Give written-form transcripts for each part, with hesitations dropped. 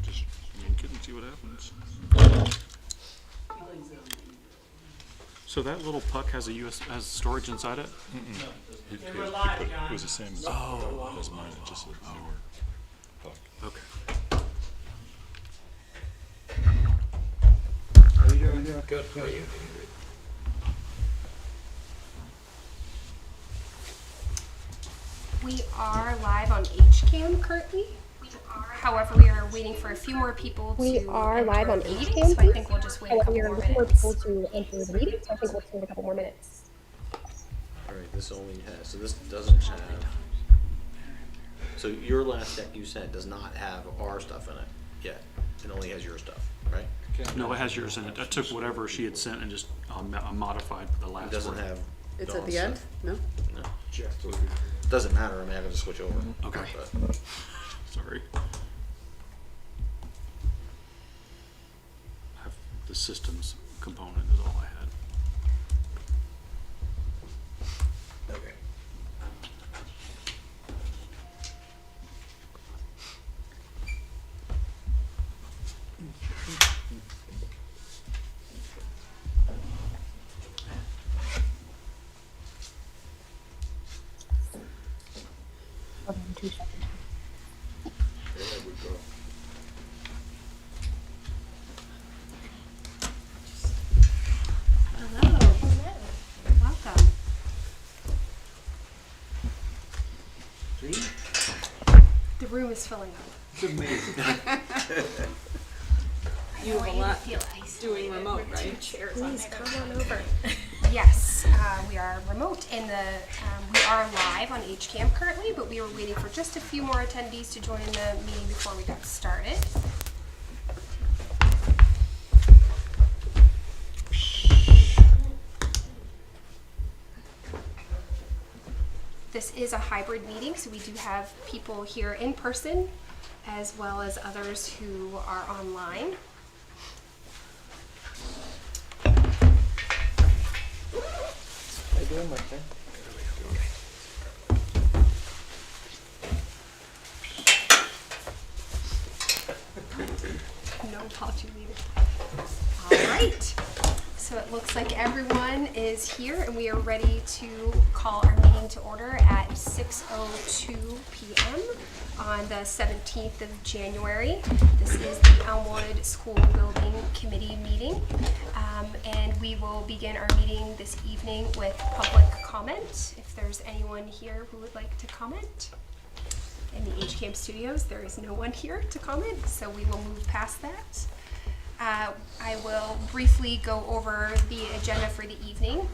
Just link it and see what happens. So that little puck has a has storage inside it? He put it, it was the same as mine, it just a newer puck. Okay. How you doing? Good. How are you? We are live on HCAM currently. However, we are waiting for a few more people to enter the meeting, so I think we'll just wait a couple more minutes. To enter the meeting, so I think we'll just wait a couple more minutes. Alright, this only has, so this doesn't have, so your last deck you sent does not have our stuff in it yet. It only has your stuff, right? No, it has yours in it. I took whatever she had sent and just modified the last It doesn't word. have. It's at Dawn's the end? stuff. No? No. Doesn't matter, I'm having to switch over. Okay. But Sorry. I have the systems component is all I had. okay. Okay, 2 seconds. There we go. Hello. Welcome. The room is filling up. You have a lot doing remote, right? Please come on over. Yes, we are remote and we are live on HCAM currently, but we were waiting for just a few more attendees to join the meeting before we got started. This is a hybrid meeting, so we do have people here in person as well as others who are online. How you doing, my friend? No apology needed. All right. So it looks like everyone is here and we are ready to call our meeting to order at 6:02 p.m. on the 17th of January. This is the Elmwood School Building Committee meeting. And we will begin our meeting this evening with public comment. If there's anyone here who would like to comment. In the HCAM studios, there is no one here to comment, so we will move past that. I will briefly go over the agenda for the evening.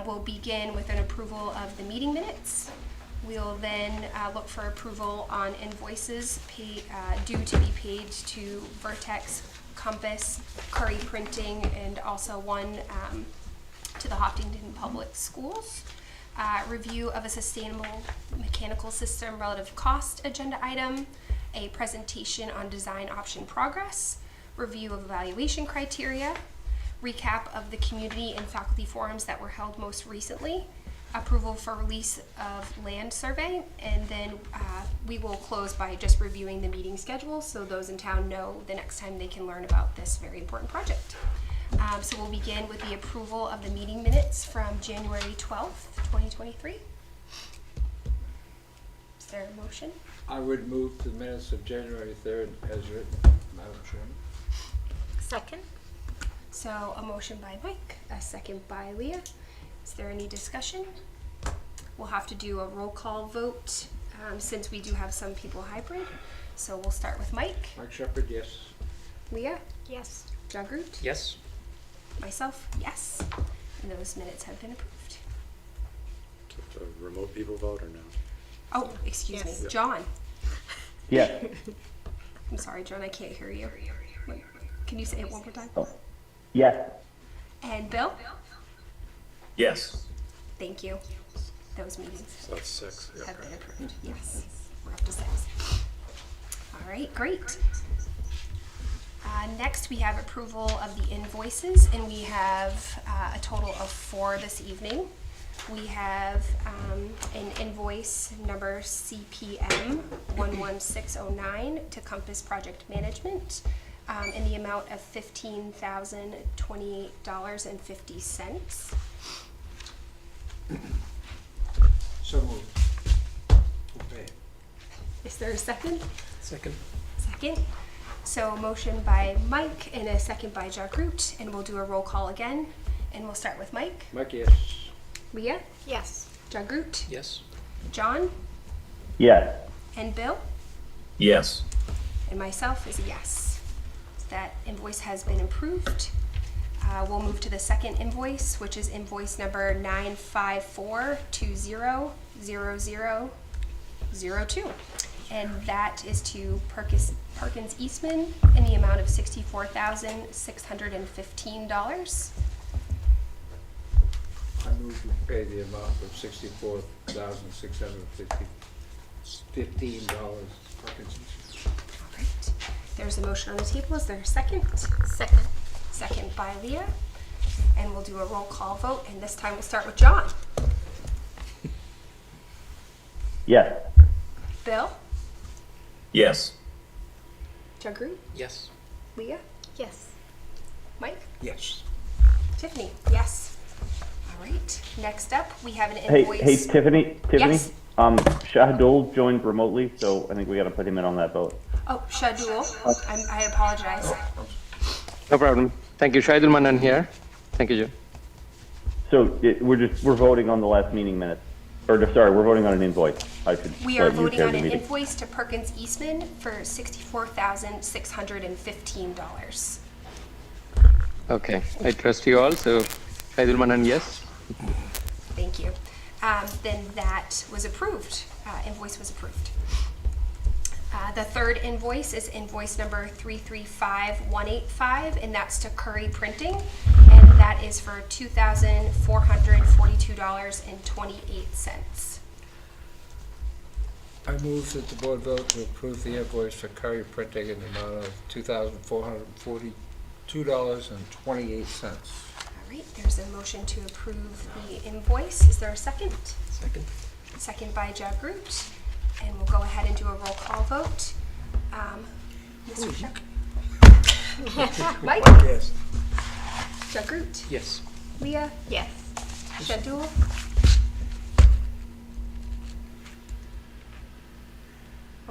We'll begin with an approval of the meeting minutes. We'll then look for approval on invoices due to be paid to Vertex, Compass, Curry Printing, and also one to the Hopkinton Public Schools. Review of a sustainable mechanical system relative cost agenda item, a presentation on design option progress, review of evaluation criteria, recap of the community and faculty forums that were held most recently, approval for release of land survey, and then we will close by just reviewing the meeting schedule so those in town know the next time they can learn about this very important project. So we'll begin with the approval of the meeting minutes from January 12th, 2023. Is there a motion? I would move to the minutes of January 3rd as written, Madam Chairman. Second? So a motion by Mike, a second by Leah. Is there any discussion? We'll have to do a roll call vote since we do have some people hybrid. So we'll start with Mike. Mike Shepherd, yes. Leah? Yes. John Groot? Yes. Myself? Yes. And those minutes have been approved. the remote people vote or no? Oh, excuse me, Yes. John. Yes. I'm sorry, John, I can't hear you. Wait, can you say it one more time? Yes. And Bill? Yes. Thank you. Those meetings So that's 6. Yeah, have okay. been approved. Yes, we're up to 6. All right, great. Next, we have approval of the invoices, and we have a total of 4 this evening. We have an invoice number CPM 11609 to Compass Project Management in the amount of $15,028.50. So moved. Okay. Is there a second? Second. Second. So a motion by Mike and a second by Jagroot, and we'll do a roll call again. And we'll start with Mike. Mike, yes. Leah? Yes. Jagroot? Yes. John? Yes. And Bill? Yes. And myself is a yes. So that invoice has been approved. We'll move to the second invoice, which is invoice number 954200002. And that is to Perkins Eastman in the amount of $64,615. I move to pay the amount of $64,615. All right. There's a motion on the table. Is there a second? Second. Second by Leah. And we'll do a roll call vote. And this time we'll start with John. Yes. Bill? Yes. Jagroot? Yes. Leah? Yes. Mike? Yes. Tiffany? Yes. All right. Next up, we have an Hey, invoice. hey, Tiffany. Yes. Shahidul joined remotely, so I think we got to put him in on that vote. Oh, Shadul. I apologize. No problem. Thank you. Shahidul Manan here. Thank you, Joe. So we're voting on the last meeting minutes, or sorry, we're voting on an invoice. I should We are let you voting chair on the an meeting. invoice to Perkins Eastman for $64,615. Okay. I trust you all. So, Shahidul Manan, yes. Thank you. Then that was approved. Invoice was approved. The third invoice is invoice number 335185, and that's to Curry Printing, and that is for $2,442.28. I move that the board vote to approve the invoice for Curry Printing in the amount of $2,442.28. All right, there's a motion to approve the invoice. Is there a second? Second. Second by Jagroot. And we'll go ahead and do a roll call vote. Mr. Shuck? Mike? Yes. Jagroot? Yes. Leah? Yes. Shadul?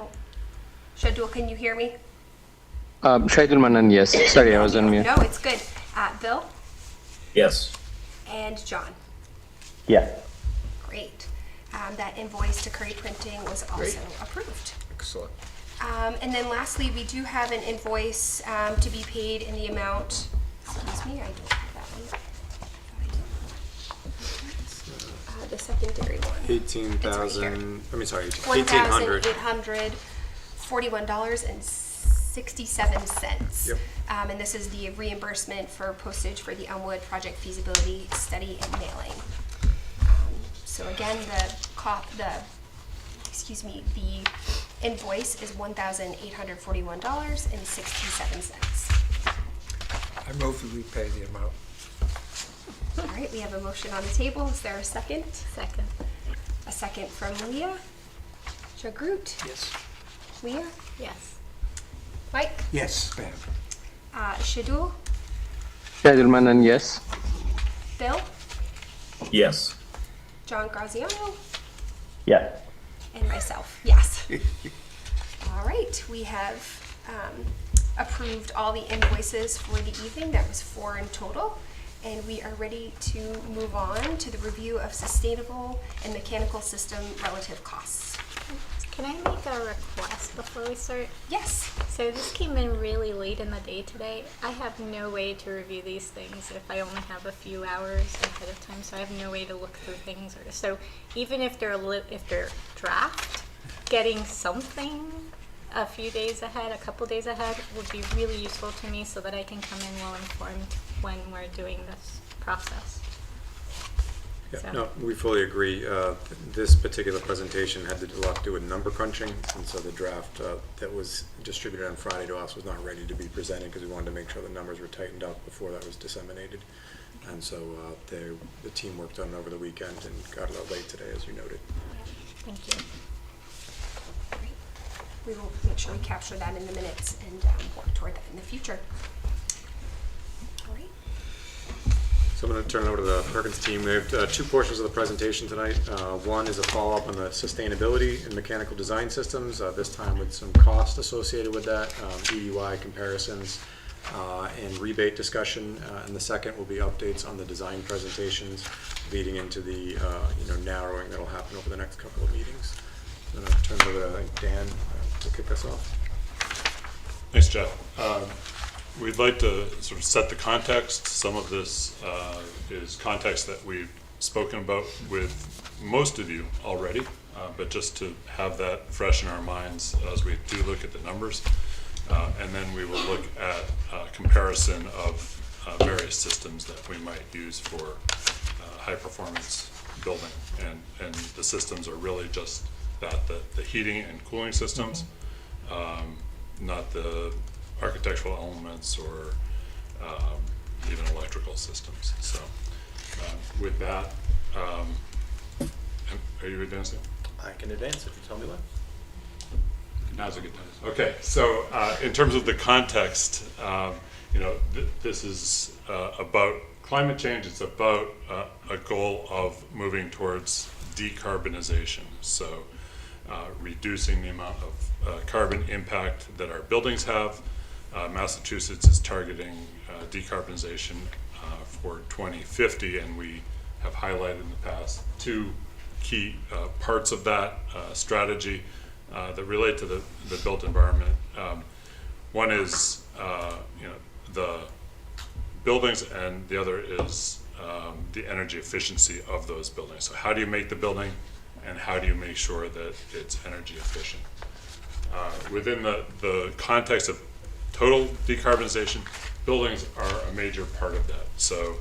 Oh. Shadul, can you hear me? Shahidul Manan, yes. Sorry, I was on mute. No, it's good. Bill? Yes. And John? Yes. Great. That invoice to Curry Printing was also approved. Excellent. And then lastly, we do have an invoice to be paid in the amount, excuse me, I don't have that one. I do. The secondary one. 18,000, I mean, sorry, 1,800. $1,841.67. Yep. And this is the reimbursement for postage for the Elmwood project feasibility study and mailing. So again, the invoice is $1,841.67. I move to repay the amount. All right, we have a motion on the table. Is there a second? Second. A second from Leah. Jagroot? Yes. Leah? Yes. Mike? Yes, ma'am. Shadul? Shahidul Manan, yes. Bill? Yes. John Graziano? Yes. And myself, yes. All right, we have approved all the invoices for the evening. That was 4 in total. And we are ready to move on to the review of sustainable and mechanical system relative costs. Can I make a request before we start? Yes. So this came in really late in the day today. I have no way to review these things if I only have a few hours ahead of time, so I have no way to look through things. So even if they're if they're draft, getting something a few days ahead, a couple days ahead, would be really useful to me so that I can come in well informed when we're doing this process. Yeah, So- no, we fully agree. This particular presentation had a lot to do with number crunching, and so the draft that was distributed on Friday to us was not ready to be presented because we wanted to make sure the numbers were tightened up before that was disseminated. And so the team worked on it over the weekend and got it out late today, as you noted. Thank you. We will make sure we capture that in the minutes and work toward that in the future. All right. So I'm going to turn it over to the Perkins team. We have two portions of the presentation tonight. One is a follow-up on the sustainability in mechanical design systems, this time with some cost associated with that, EDY comparisons, and rebate discussion. And the second will be updates on the design presentations leading into the narrowing that will happen over the next couple of meetings. I'm going to turn it over to, I think, Dan to kick us off. Thanks, Jeff. We'd like to sort of set the context. Some of this is context that we've spoken about with most of you already, but just to have that fresh in our minds as we do look at the numbers. And then we will look at a comparison of various systems that we might use for high performance building. And the systems are really just that, the heating and cooling systems, not the architectural elements or even electrical systems. So with that, are you advancing? I can advance if you tell me when. Now's a good time. Okay, so in terms of the context, this is about climate change. It's about a goal of moving towards decarbonization. So reducing the amount of carbon impact that our buildings have. Massachusetts is targeting decarbonization for 2050, and we have highlighted in the past two key parts of that strategy that relate to the built environment. One is the buildings, and the other is the energy efficiency of those buildings. So how do you make the building, and how do you make sure that it's energy efficient? Within the context of total decarbonization, buildings are a major part of that. So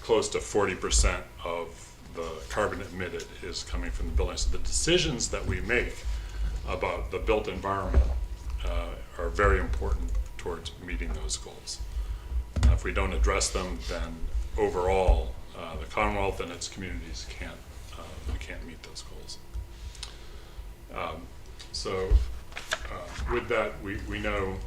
close to 40% of the carbon emitted is coming from the buildings. So the decisions that we make about the built environment are very important towards meeting those goals. If we don't address them, then overall, the Commonwealth and its communities we can't meet those goals. With that, we know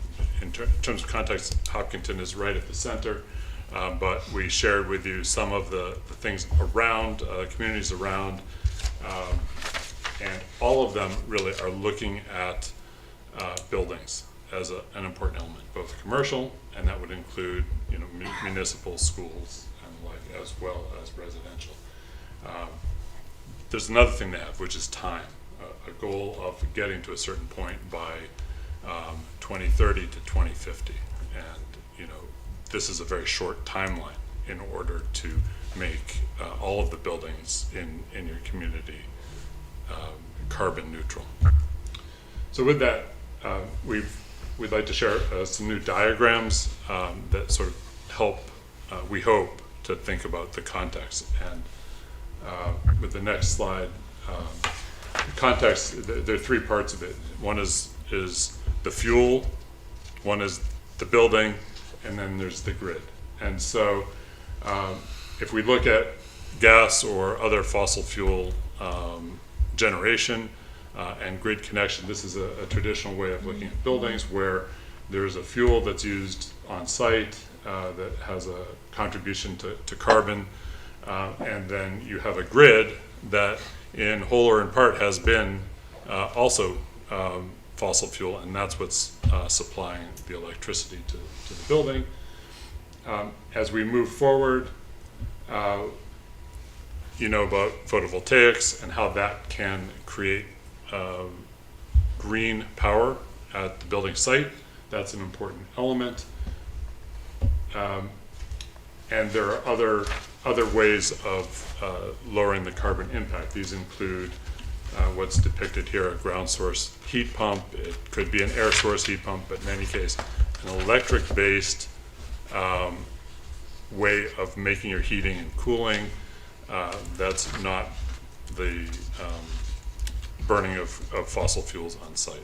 in terms of context, Hopkinton is right at the center, but we shared with you some of the things around, communities around, and all of them really are looking at buildings as an important element, both commercial, and that would include municipal, schools, and like, as well as residential. There's another thing they have, which is time, a goal of getting to a certain point by 2030 to 2050, and this is a very short timeline in order to make all of the buildings in your community carbon neutral. So with that, we'd like to share some new diagrams that sort of help, we hope, to think about the context. And with the next slide, context, there are three parts of it. One is the fuel, one is the building, and then there's the grid. And so if we look at gas or other fossil fuel generation and grid connection, this is a traditional way of looking at buildings where there's a fuel that's used on site that has a contribution to carbon, and then you have a grid that in whole or in part has been also fossil fuel, and that's what's supplying the electricity to the building. As we move forward, you know about photovoltaics and how that can create green power at the building site. That's an important element. And there are other ways of lowering the carbon impact. These include what's depicted here, a ground source heat pump. It could be an air source heat pump, but in any case, an electric-based way of making your heating and cooling. That's not the burning of fossil fuels on site.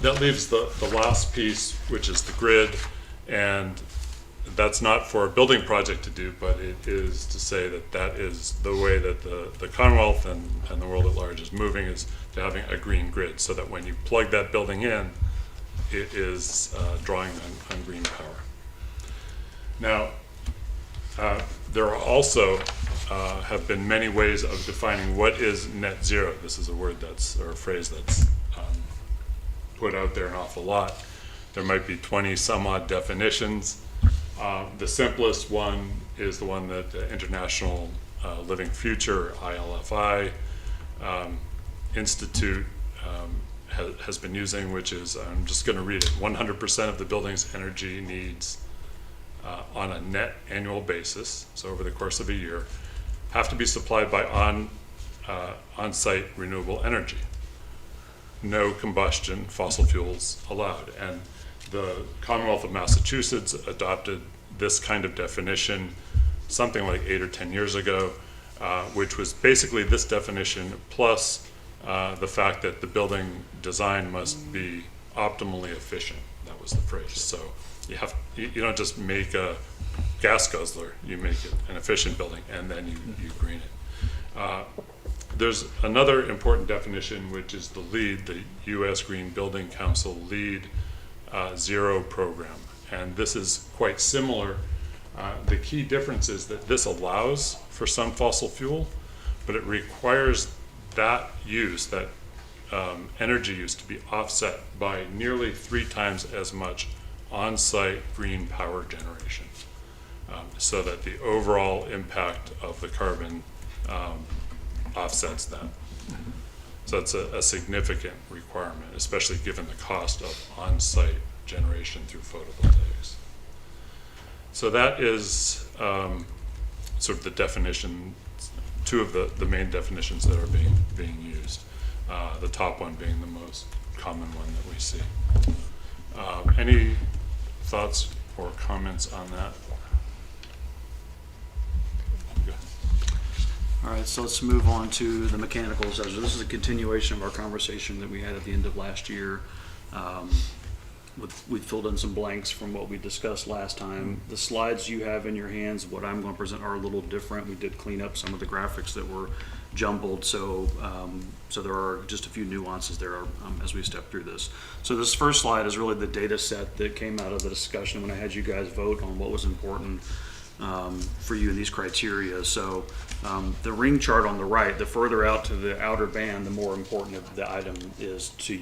That leaves the last piece, which is the grid, and that's not for a building project to do, but it is to say that that is the way that the Commonwealth and the world at large is moving, is to having a green grid, so that when you plug that building in, it is drawing on green power. Now, there are also have been many ways of defining what is net zero. This is a word or a phrase that's put out there an awful lot. There might be 20 some odd definitions. The simplest one is the one that the International Living Future, ILFI, Institute has been using, which is, I'm just going to read it, 100% of the building's energy needs on a net annual basis, so over the course of a year, have to be supplied by on-site renewable energy. No combustion, fossil fuels allowed. And the Commonwealth of Massachusetts adopted this kind of definition something like 8 or 10 years ago, which was basically this definition plus the fact that the building design must be optimally efficient. That was the phrase. So you don't just make a gas guzzler, you make it an efficient building, and then you green it. There's another important definition, which is the LEED, the U.S. Green Building Council LEED Zero program. And this is quite similar. The key difference is that this allows for some fossil fuel, but it requires that use, that energy use, to be offset by nearly 3 times as much on-site green power generation, so that the overall impact of the carbon offsets that. So it's a significant requirement, especially given the cost of on-site generation through photovoltaics. So that is sort of the definition, 2 of the main definitions that are being used. The top one being the most common one that we see. Any thoughts or comments on that? All right, so let's move on to the mechanicals. This is a continuation of our conversation that we had at the end of last year. We filled in some blanks from what we discussed last time. The slides you have in your hands, what I'm going to present, are a little different. We did clean up some of the graphics that were jumbled, so there are just a few nuances there as we step through this. So this first slide is really the data set that came out of the discussion when I had you guys vote on what was important for you in these criteria. So the ring chart on the right, the further out to the outer band, the more important the item is to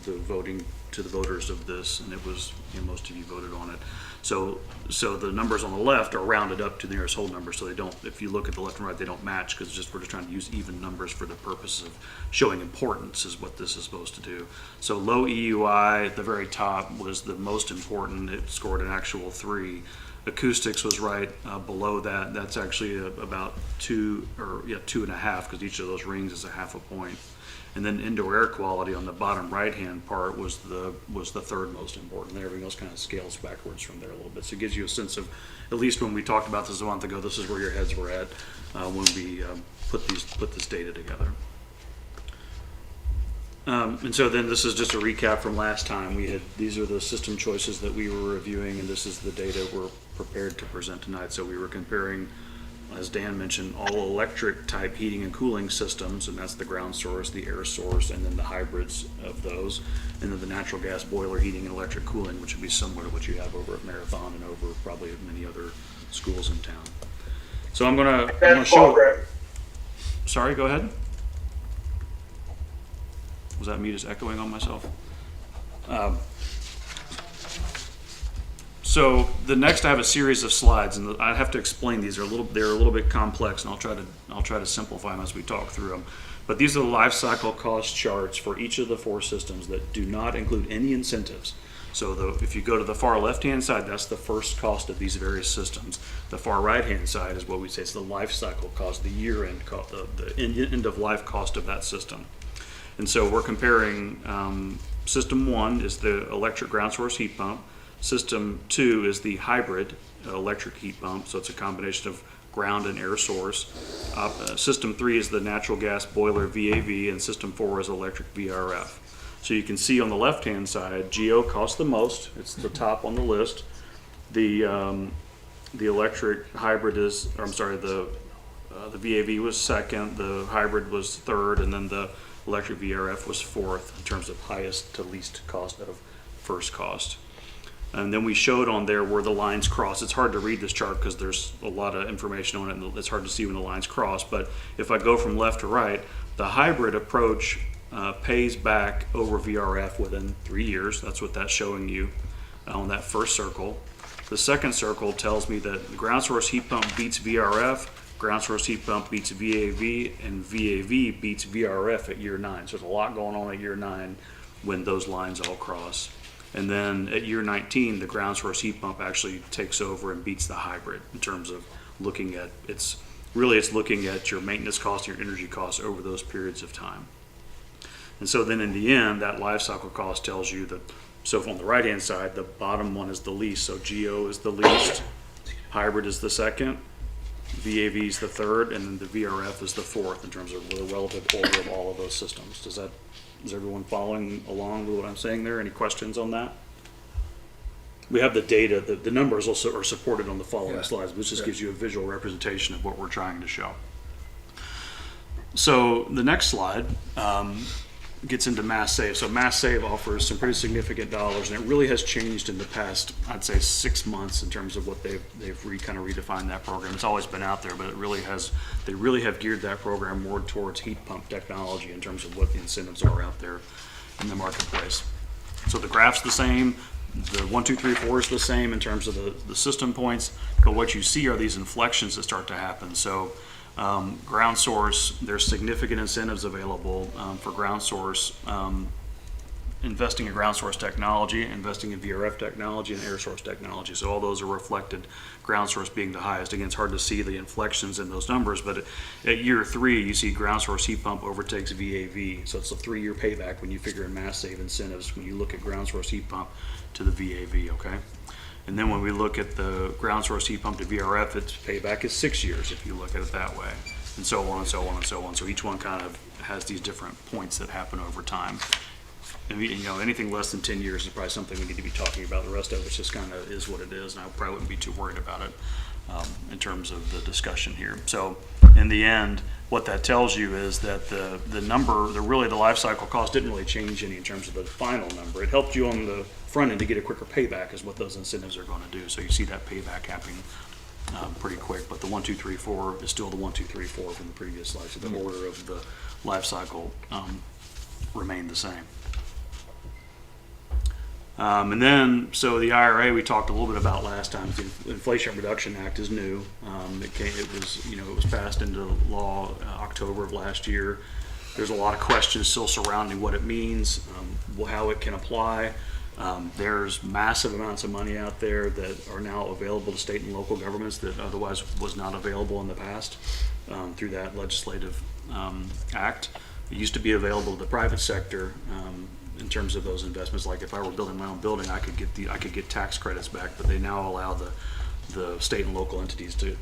the voters of this, and it was, most of you voted on it. So the numbers on the left are rounded up to the nearest whole number, so they don't, if you look at the left and right, they don't match, because we're just trying to use even numbers for the purpose of showing importance is what this is supposed to do. So low EUI at the very top was the most important. It scored an actual 3. Acoustics was right below that. That's actually about 2.5, because each of those rings is a half a point. And then indoor air quality on the bottom right-hand part was the third most important. Everything else kind of scales backwards from there a little bit. So it gives you a sense of, at least when we talked about this a month ago, this is where your heads were at when we put this data together. And so then this is just a recap from last time. These are the system choices that we were reviewing, and this is the data we're prepared to present tonight. So we were comparing, as Dan mentioned, all electric type heating and cooling systems, and that's the ground source, the air source, and then the hybrids of those, and then the natural gas boiler heating and electric cooling, which would be similar to what you have over at Marathon and over probably at many other schools in town. So I'm gonna show. Sorry, go ahead. Was that me just echoing on myself? So So the next, I have a series of slides, and I have to explain these. They're a little bit complex, and I'll try to simplify them as we talk through them. But these are the life cycle cost charts for each of the 4 systems that do not include any incentives. So if you go to the far left-hand side, that's the first cost of these various systems. The far right-hand side is what we say is the life cycle cost, the year-end cost, the end-of-life cost of that system. And so we're comparing System 1 is the electric ground source heat pump. System 2 is the hybrid electric heat pump, so it's a combination of ground and air source. System 3 is the natural gas boiler VAV, and System 4 is electric VRF. So you can see on the left-hand side, GEO costs the most. It's the top on the list. The electric hybrid is, or I'm sorry, the VAV was second, the hybrid was third, and then the electric VRF was fourth in terms of highest to least cost out of first cost. And then we showed on there where the lines cross. It's hard to read this chart because there's a lot of information on it, and it's hard to see when the lines cross. But if I go from left to right, the hybrid approach pays back over VRF within 3 years. That's what that's showing you on that first circle. The second circle tells me that the ground source heat pump beats VRF, ground source heat pump beats VAV, and VAV beats VRF at year 9. So there's a lot going on at year 9 when those lines all cross. And then at year 19, the ground source heat pump actually takes over and beats the hybrid in terms of looking at it's looking at your maintenance costs, your energy costs over those periods of time. And so then in the end, that life cycle cost tells you that, so on the right hand side, the bottom one is the least. So GEO is the least, hybrid is the second, VAV is the third, and then the VRF is the fourth in terms of the relative order of all of those systems. Is everyone following along with what I'm saying there? Any questions on that? We have the data, the numbers also are supported on the following slides, which just gives you a visual representation of what we're trying to show. So the next slide gets into Mass Save. So Mass Save offers some pretty significant dollars, and it really has changed in the past, I'd say 6 months in terms of what they've kind of redefined that program. It's always been out there, but they really have geared that program more towards heat pump technology in terms of what the incentives are out there in the marketplace. So the graph's the same, the 1, 2, 3, 4 is the same in terms of the system points, but what you see are these inflections that start to happen. So ground source, there's significant incentives available for ground source, investing in ground source technology, investing in VRF technology, and air source technology. So all those are reflected, ground source being the highest. Again, it's hard to see the inflections in those numbers, but at year 3, you see ground source heat pump overtakes VAV. So it's a 3-year payback when you figure in Mass Save incentives, when you look at ground source heat pump to the VAV, okay? And then when we look at the ground source heat pump to VRF, its payback is 6 years if you look at it that way, and so on and so on and so on. So each one kind of has these different points that happen over time. And anything less than 10 years is probably something we need to be talking about. The rest of it just kind of is what it is, and I probably wouldn't be too worried about it in terms of the discussion here. So in the end, what that tells you is that the number, the life cycle cost didn't really change any in terms of the final number. It helped you on the front end to get a quicker payback is what those incentives are going to do. So you see that payback happening pretty quick, but the 1, 2, 3, 4 is still the 1, 2, 3, 4 from the previous slide. So the order of the life cycle remained the same. And then, so the IRA we talked a little bit about last time. The Inflation Reduction Act is new. It was passed into law October of last year. There's a lot of questions still surrounding what it means, how it can apply. There's massive amounts of money out there that are now available to state and local governments that otherwise was not available in the past through that legislative act. It used to be available to the private sector. In terms of those investments, like if I were building my own building, I could get tax credits back, but they now allow the state and local entities to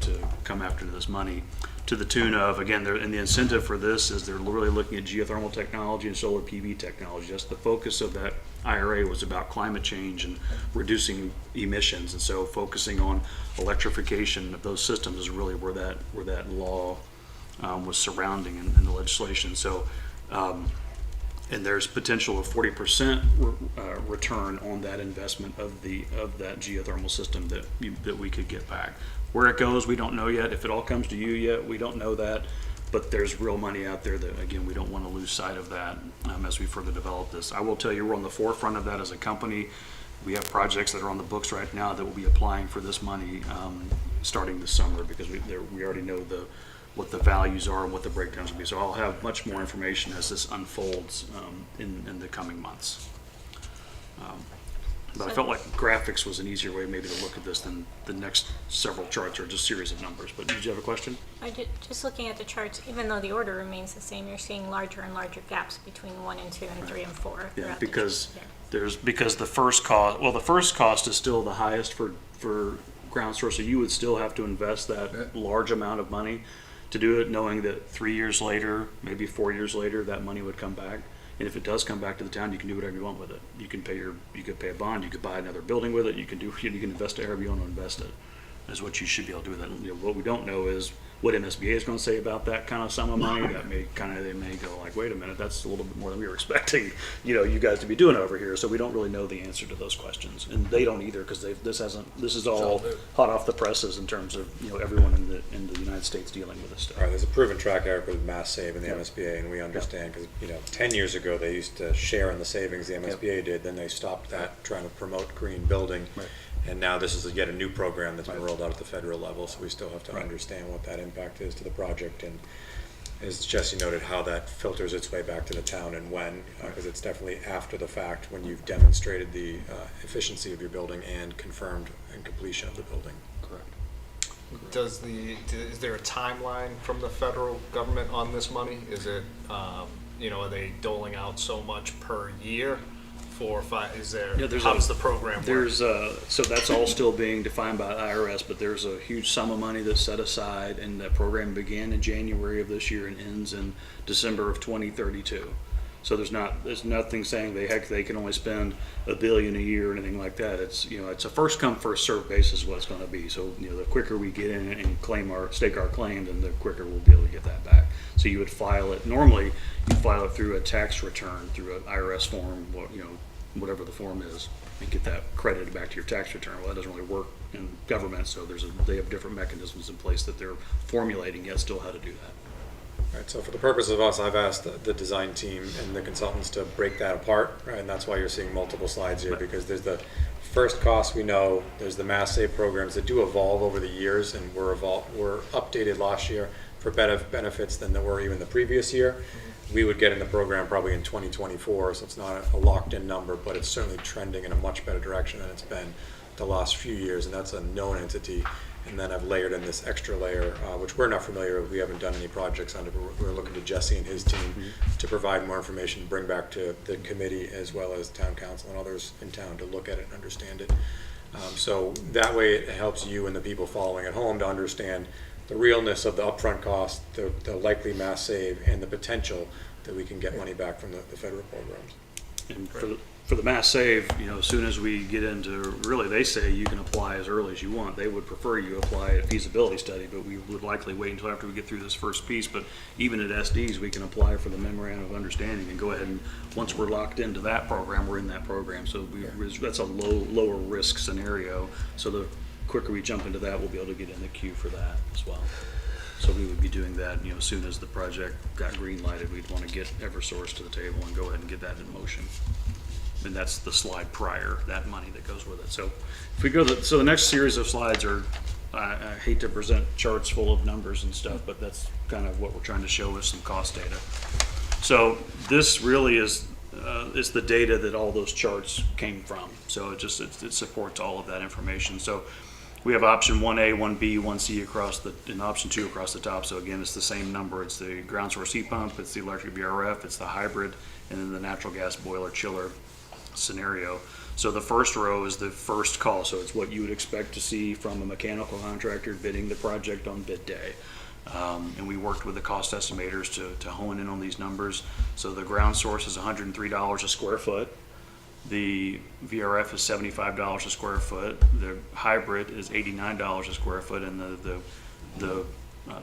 come after this money to the tune of, again, and the incentive for this is they're really looking at geothermal technology and solar PV technology. That's the focus of that IRA was about climate change and reducing emissions, and so focusing on electrification of those systems is really where that law was surrounding in the legislation. So. And there's potential of 40% return on that investment of that geothermal system that we could get back. Where it goes, we don't know yet. If it all comes to you yet, we don't know that. But there's real money out there that, again, we don't want to lose sight of that as we further develop this. I will tell you, we're on the forefront of that as a company. We have projects that are on the books right now that will be applying for this money starting this summer because we already know what the values are and what the breakdowns will be. So I'll have much more information as this unfolds in the coming months. But I felt like graphics was an easier way maybe to look at this than the next several charts or just series of numbers. But did you have a question? Just looking at the charts, even though the order remains the same, you're seeing larger and larger gaps between 1 and 2 and 3 and 4. Yeah, throughout the because charts. because the first cost is still the highest for ground source, so you would still have to invest that large amount of money to do it, knowing that 3 years later, maybe 4 years later, that money would come back. And if it does come back to the town, you can do whatever you want with it. You could pay a bond, you could buy another building with it, you can invest it however you want to invest it. Is what you should be able to do with that. You know, what we don't know is what MSBA is going to say about that kind of sum of money. That they may go like, wait a minute, that's a little bit more than we were expecting, you guys to be doing over here. So we don't really know the answer to those questions, and they don't either because this is all hot off the presses in terms of everyone in the United States dealing with this stuff. All right, there's a proven track record with Mass Save and the MSBA, and we understand because 10 years ago they used to share in the savings the MSBA did. Then they stopped that, trying to promote green building. Right. And now this is yet a new program that's been rolled out at the federal level, so we still have to understand what that impact is to the project, and as Jesse noted, how that filters its way back to the town and when, because it's definitely after the fact when you've demonstrated the efficiency of your building and confirmed and completion of the building. Correct. Is there a timeline from the federal government on this money? Is it, are they doling out so much per year? 4 or 5, is there, how does the program work? So that's all still being defined by IRS, but there's a huge sum of money that's set aside, and that program began in January of this year and ends in December of 2032. So there's nothing saying they can only spend $1 billion a year or anything like that. It's it's a first come first served basis what it's going to be. So the quicker we get in and stake our claim, then the quicker we'll be able to get that back. So you would file it normally. You file it through a tax return through an IRS form, whatever the form is, and get that credited back to your tax return. Well, that doesn't really work in government, so they have different mechanisms in place that they're formulating yet still how to do that. Right, so for the purpose of us, I've asked the design team and the consultants to break that apart, right? And that's why you're seeing multiple slides here, because there's the first cost we know, there's the Mass Save programs that do evolve over the years, and were updated last year for better benefits than there were even the previous year. We would get in the program probably in 2024, so it's not a locked-in number, but it's certainly trending in a much better direction than it's been the last few years, and that's a known entity. And then I've layered in this extra layer, which we're not familiar with. We haven't done any projects under, but we're looking to Jesse and his team to provide more information, to bring back to the committee as well as town council and others in town to look at it and understand it. So that way it helps you and the people following at home to understand the realness of the upfront cost, the likely Mass Save, and the potential that we can get money back from the federal programs. And for the Mass Save, as soon as we get into, really, they say you can apply as early as you want. They would prefer you apply a feasibility study, but we would likely wait until after we get through this first piece. But even at SDs, we can apply for the memorandum of understanding and go ahead and, once we're locked into that program, we're in that program. So that's a lower risk scenario. So the quicker we jump into that, we'll be able to get in the queue for that as well. So we would be doing that, as soon as the project got green lighted, we'd want to get Eversource to the table and go ahead and get that in motion. And that's the slide prior, that money that goes with it. So if we go so the next series of slides are, I hate to present charts full of numbers and stuff, but that's kind of what we're trying to show with some cost data. So this really is, it's the data that all those charts came from. So it supports all of that information. So we have option 1A, 1B, 1C and option 2 across the top. So again, it's the same number. It's the ground source heat pump, it's the electric VRF, it's the hybrid, and then the natural gas boiler chiller scenario. So the first row is the first call. So it's what you would expect to see from a mechanical contractor bidding the project on bid day. And we worked with the cost estimators to hone in on these numbers. So the ground source is $103 a square foot. The VRF is $75 a square foot. The hybrid is $89 a square foot, and the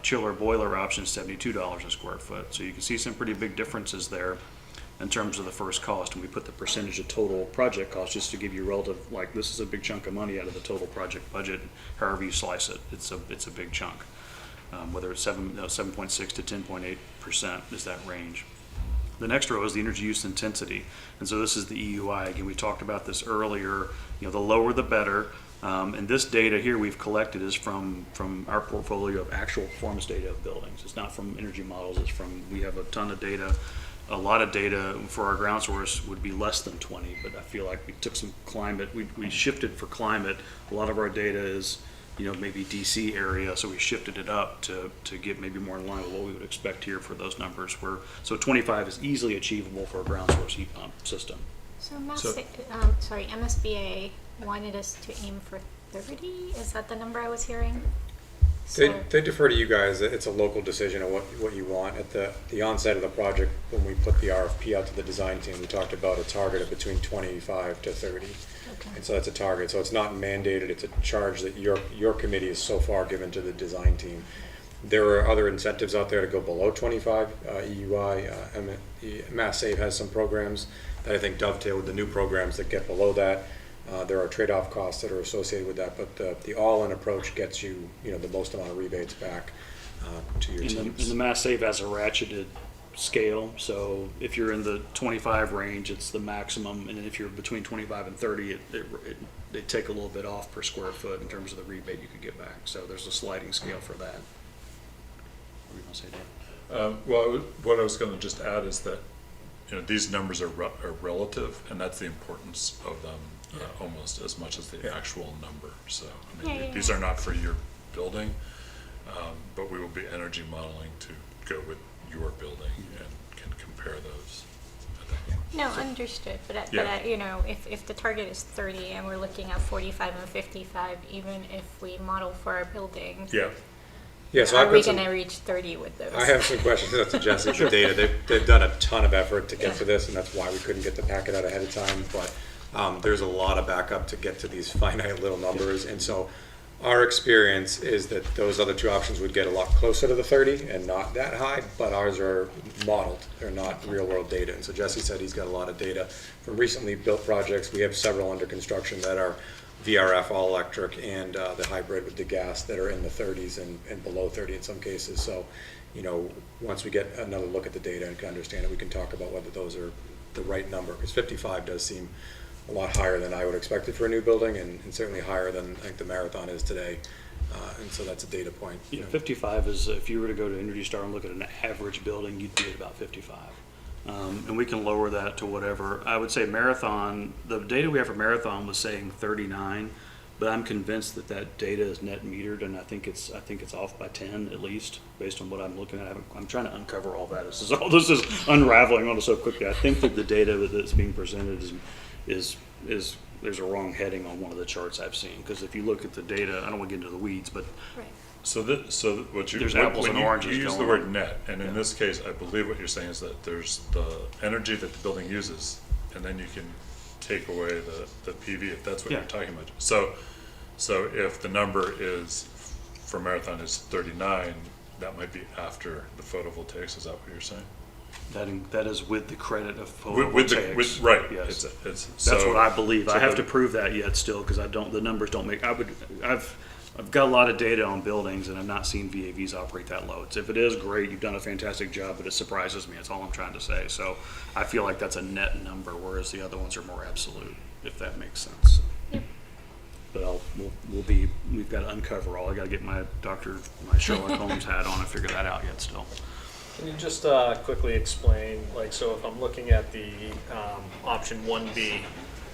chiller boiler option is $72 a square foot. So you can see some pretty big differences there in terms of the first cost. And we put the percentage of total project cost just to give you relative, like this is a big chunk of money out of the total project budget. However you slice it, it's a big chunk. Whether it's 7.6 to 10.8% is that range. The next row is the energy use intensity. And so this is the EUI. Again, we talked about this earlier. You know, the lower the better. And this data here we've collected is from our portfolio of actual performance data of buildings. It's not from energy models. It's from, we have a ton of data. A lot of data for our ground source would be less than 20, but I feel like we took some climate, we shifted for climate. A lot of our data is, you know, maybe DC area, so we shifted it up to get maybe more in line with what we would expect here for those numbers. So 25 is easily achievable for a ground source heat pump system. So, MSBA wanted us to aim for 30. Is that the number I was hearing? They defer to you guys. It's a local decision of what you want. At the onset of the project, when we put the RFP out to the design team, we talked about a target of between 25 to 30. Okay. And so that's a target. So it's not mandated. It's a charge that your committee has so far given to the design team. There are other incentives out there to go below 25. EUI, Mass Save has some programs that I think dovetail with the new programs that get below that. There are trade-off costs that are associated with that, but the all-in approach gets you, the most amount of rebates back to your teams. And the Mass Save has a ratcheted scale, so if you're in the 25 range, it's the maximum, and if you're between 25 and 30, they take a little bit off per square foot in terms of the rebate you could get back. So there's a sliding scale for that. What were you going to say, Dan? Well, what I was going to just add is that these numbers are relative, and that's the importance of them. Almost as much as the actual number. So I mean, these are not for your building, but we will be energy modeling to go with your building and can compare those. No, understood. But if the target is 30 and we're looking at 45 and 55, even if we model for our building, so are we going to reach 30 with those? I have some questions to Jesse. The data, they've done a ton of effort to get to this, and that's why we couldn't get the packet out ahead of time. But there's a lot of backup to get to these finite little numbers, and so our experience is that those other two options would get a lot closer to the 30 and not that high, but ours are modeled. They're not real world data. And so Jesse said he's got a lot of data from recently built projects. We have several under construction that are VRF, all electric, and the hybrid with the gas that are in the 30s and below 30 in some cases. So, once we get another look at the data and can understand it, we can talk about whether those are the right number, because 55 does seem a lot higher than I would expect it for a new building, and certainly higher than I think the Marathon is today. And so that's a data point. 55 is, if you were to go to Energy Star and look at an average building, you'd be at about 55. And we can lower that to whatever. I would say Marathon, the data we have for Marathon was saying 39, but I'm convinced that data is net metered, and I think it's off by 10 at least, based on what I'm looking at. I'm trying to uncover all that. This is unraveling on it so quickly. I think that the data that's being presented is there's a wrong heading on one of the charts I've seen, because if you look at the data, I don't want to get into the weeds, but right. There's apples and oranges you use the going word on. net, and in this case, I believe what you're saying is that there's the energy that the building uses, and then you can take away the PV if that's what you're talking about. So if the number is for Marathon is 39, that might be after the photovoltaics. Is that what you're saying? That is with the credit of photovoltaics. Right. Yes. It's That's what I believe. so I have to prove that yet still, because the numbers don't make. I've got a lot of data on buildings, and I've not seen VAVs operate that low. If it is, great, you've done a fantastic job, but it surprises me. That's all I'm trying to say. So I feel like that's a net number, whereas the other ones are more absolute, if that makes sense. Yep. But we've got to uncover all. I got to get my Sherlock Holmes hat on and figure that out yet still. Can you just quickly explain, so if I'm looking at the option 1B,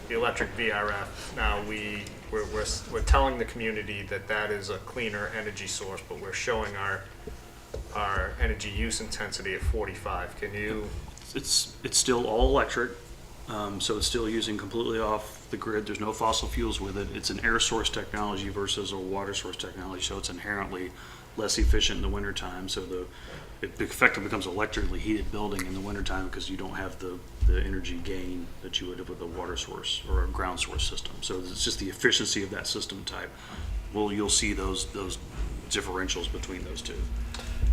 the electric VRF, now we're telling the community that is a cleaner energy source, but we're showing our energy use intensity at 45. Can you? It's still all electric, so it's still using completely off the grid. There's no fossil fuels with it. It's an air source technology versus a water source technology, so it's inherently less efficient in the wintertime. So it effectively becomes an electrically heated building in the wintertime, because you don't have the energy gain that you would have with a water source or a ground source system. So it's just the efficiency of that system type. Well, you'll see those differentials between those two.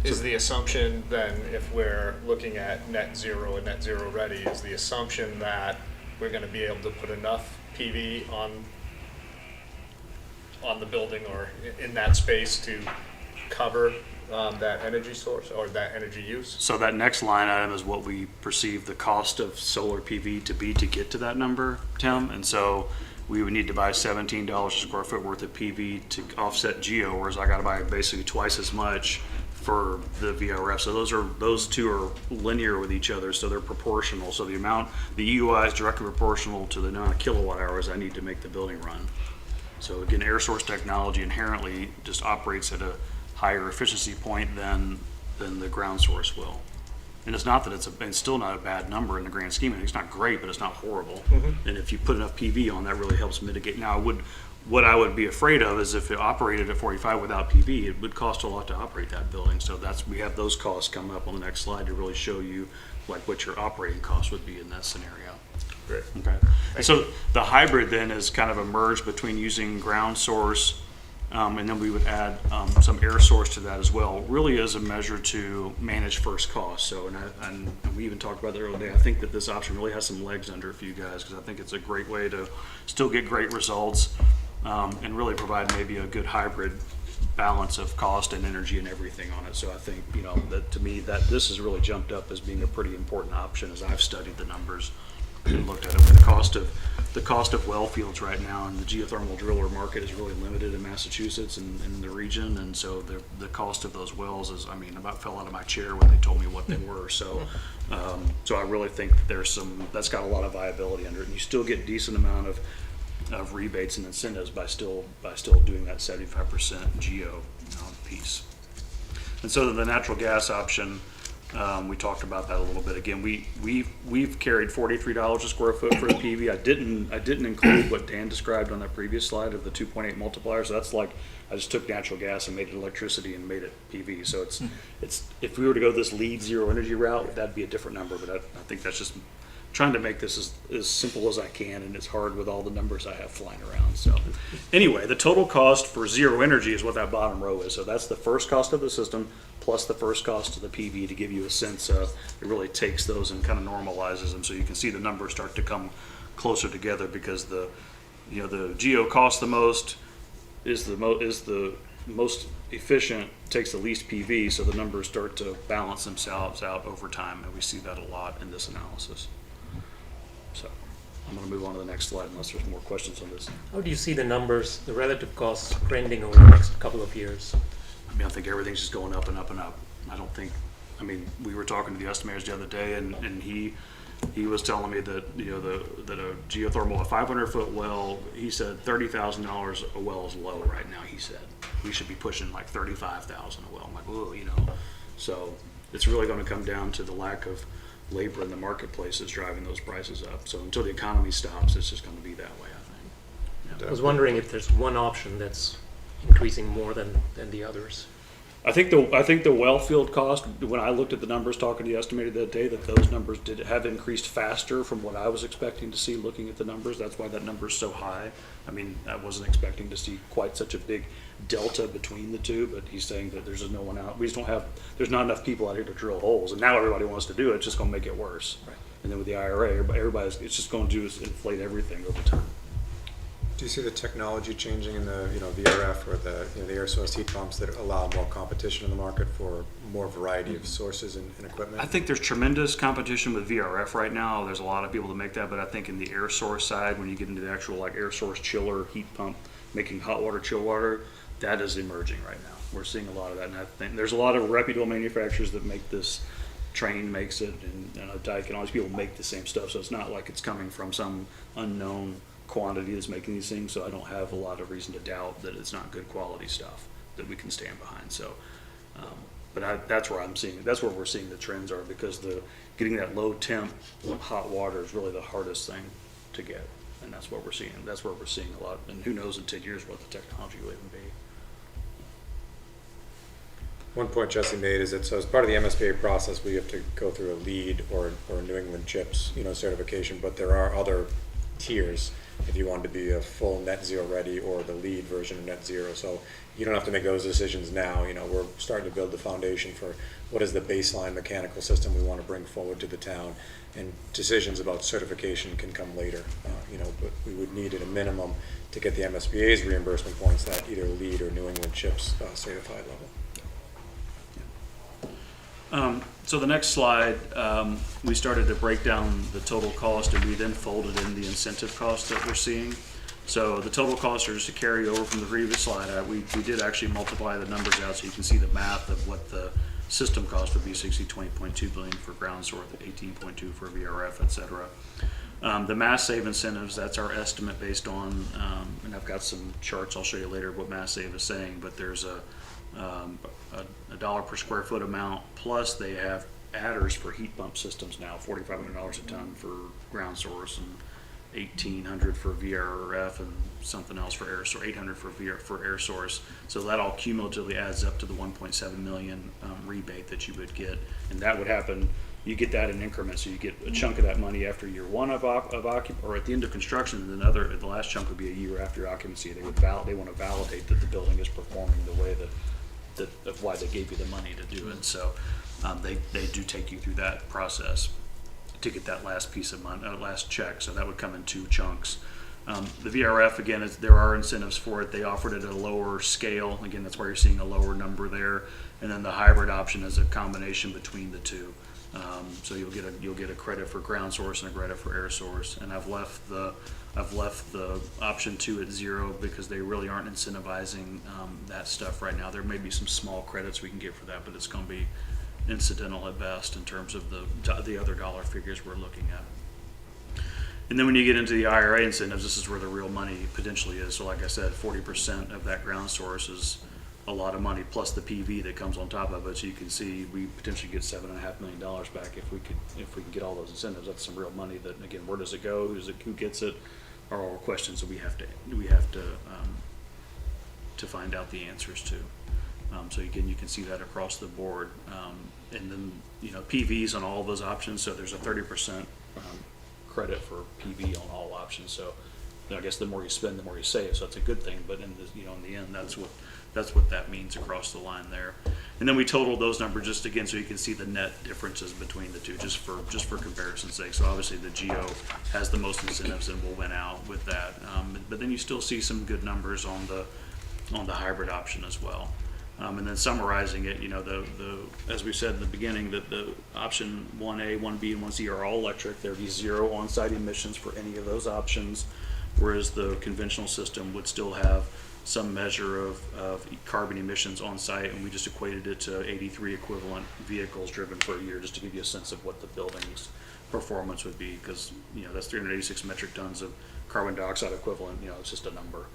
Is the assumption then, if we're looking at net zero and net zero ready, is the assumption that we're going to be able to put enough PV on the building or in that space to cover that energy source or that energy use? So that next line item is what we perceive the cost of solar PV to be to get to that number, Tim. And so we would need to buy $17 a square foot worth of PV to offset geo, whereas I got to buy basically twice as much for the VRF. So those two are linear with each other, so they're proportional. So the EUI is directly proportional to the amount of kilowatt hours I need to make the building run. So again, air source technology inherently just operates at a higher efficiency point than the ground source will. And it's not that it's still not a bad number in the grand scheme of things. It's not great, but it's not horrible. And if you put enough PV on, that really helps mitigate. Now, what I would be afraid of is if it operated at 45 without PV, it would cost a lot to operate that building. So we have those costs come up on the next slide to really show you like what your operating cost would be in that scenario. Great. Okay. And so the hybrid then is kind of a merge between using ground source, and then we would add some air source to that as well, really as a measure to manage first cost. So, and we even talked about that earlier today, I think that this option really has some legs under it for you guys, because I think it's a great way to still get great results and really provide maybe a good hybrid balance of cost and energy and everything on it. So I think, that to me, that this has really jumped up as being a pretty important option as I've studied the numbers and looked at it. The cost of well fields right now, and the geothermal driller market is really limited in Massachusetts and in the region, and so the cost of those wells is, I about fell out of my chair when they told me what they were. So I really think that's got a lot of viability under it, and you still get decent amount of rebates and incentives by still doing that 75% geo piece. And so the natural gas option, we talked about that a little bit. Again, we've carried $43 a square foot for the PV. I didn't include what Dan described on that previous slide of the 2.8 multiplier. So that's like I just took natural gas and made it electricity and made it PV. So it's if we were to go this lead zero energy route, that'd be a different number. But I think that's just trying to make this as simple as I can, and it's hard with all the numbers I have flying around. So anyway, the total cost for zero energy is what that bottom row is. So that's the first cost of the system plus the first cost of the PV to give you a sense of it really takes those and kind of normalizes them. So you can see the numbers start to come closer together because the geo costs the most, is the most efficient, takes the least PV, so the numbers start to balance themselves out over time, and we see that a lot in this analysis. So I'm going to move on to the next slide unless there's more questions on this. How do you see the numbers, the relative costs trending over the next couple of years? I think everything's just going up and up and up. We were talking to the estimators the other day, and he was telling me that that a geothermal, a 500-foot well, he said $30,000 a well is low right now. He said we should be pushing like $35,000 a well. I'm like, whoa, So it's really going to come down to the lack of labor in the marketplace is driving those prices up. So until the economy stops, it's just going to be that way, I think. I was wondering if there's one option that's increasing more than the others. I think the well field cost, when I looked at the numbers talking to the estimator that day, that those numbers have increased faster from what I was expecting to see looking at the numbers. That's why that number is so high. I wasn't expecting to see quite such a big delta between the two, but he's saying that there's no one out. There's not enough people out here to drill holes, and now everybody wants to do it. It's just going to make it worse. Right. And then with the IRA, it's just going to do is inflate everything over time. Do you see the technology changing in the VRF or the air source heat pumps that allow more competition in the market for more variety of sources and equipment? I think there's tremendous competition with VRF right now. There's a lot of people that make that, but I think in the air source side, when you get into the actual air source chiller, heat pump, making hot water, chill water, that is emerging right now. We're seeing a lot of that, and I think there's a lot of reputable manufacturers that make this. Trane makes it, and Daikin, all these people make the same stuff, so it's not like it's coming from some unknown quantity that's making these things, so I don't have a lot of reason to doubt that it's not good quality stuff that we can stand behind. So, that's where we're seeing the trends are, because getting that low temp hot water is really the hardest thing to get, and that's what we're seeing. That's where we're seeing a lot, and who knows in 10 years what the technology will even be. One point Jesse made is that so as part of the MSBA process, we have to go through a LEED or New England CHIPS certification, but there are other tiers if you want to be a full net zero ready or the LEED version of net zero. So you don't have to make those decisions now. We're starting to build the foundation for what is the baseline mechanical system we want to bring forward to the town, and decisions about certification can come later. But we would need at a minimum to get the MSBA's reimbursement points that either LEED or New England CHIPS certified level. So the next slide, we started to break down the total cost, and we then folded in the incentive cost that we're seeing. So the total costs are just to carry over from the previous slide. We did actually multiply the numbers out so you can see the math of what the system cost would be, 20.2 billion for ground source, 18.2 for VRF, et cetera. The mass save incentives, that's our estimate based on, and I've got some charts I'll show you later what mass save is saying, but there's a dollar per square foot amount, plus they have adders for heat pump systems now, $4,500 a ton for ground source and $1,800 for VRF and something else for air source, $800 for air source. So that all cumulatively adds up to the 1.7 million rebate that you would get, and that would happen. You get that in increments, so you get a chunk of that money after year one of occupancy, or at the end of construction, and the last chunk would be a year after occupancy. They want to validate that the building is performing the way that of why they gave you the money to do it. So they do take you through that process to get that last piece of money, last check. So that would come in two chunks. The VRF, again, there are incentives for it. They offered it at a lower scale. Again, that's why you're seeing a lower number there. And then the hybrid option is a combination between the two. So you'll get a credit for ground source and a credit for air source. And I've left the option 2 at 0 because they really aren't incentivizing that stuff right now. There may be some small credits we can get for that, but it's going to be incidental at best in terms of the other dollar figures we're looking at. And then when you get into the IRA incentives, this is where the real money potentially is. So like I said, 40% of that ground source is a lot of money, plus the PV that comes on top of it. So you can see we potentially get $7.5 million back if we can get all those incentives. That's some real money. That, again, where does it go? Who gets it? Are all questions that we have to find out the answers to. So again, you can see that across the board. And then PVs on all of those options. So there's a 30% credit for PV on all options. So I guess the more you spend, the more you save. So that's a good thing. But in the end, that's what that means across the line there. And then we totaled those numbers just again so you can see the net differences between the two, just for comparison's sake. So obviously the Geo has the most incentives and will win out with that. But then you still see some good numbers on the hybrid option as well. And then summarizing it, as we said in the beginning, that the option 1A, 1B, and 1C are all electric. There would be 0 on-site emissions for any of those options, whereas the conventional system would still have some measure of carbon emissions on site, and we just equated it to 83 equivalent vehicles driven per year, just to give you a sense of what the building's performance would be, because that's 386 metric tons of carbon dioxide equivalent. It's just a number.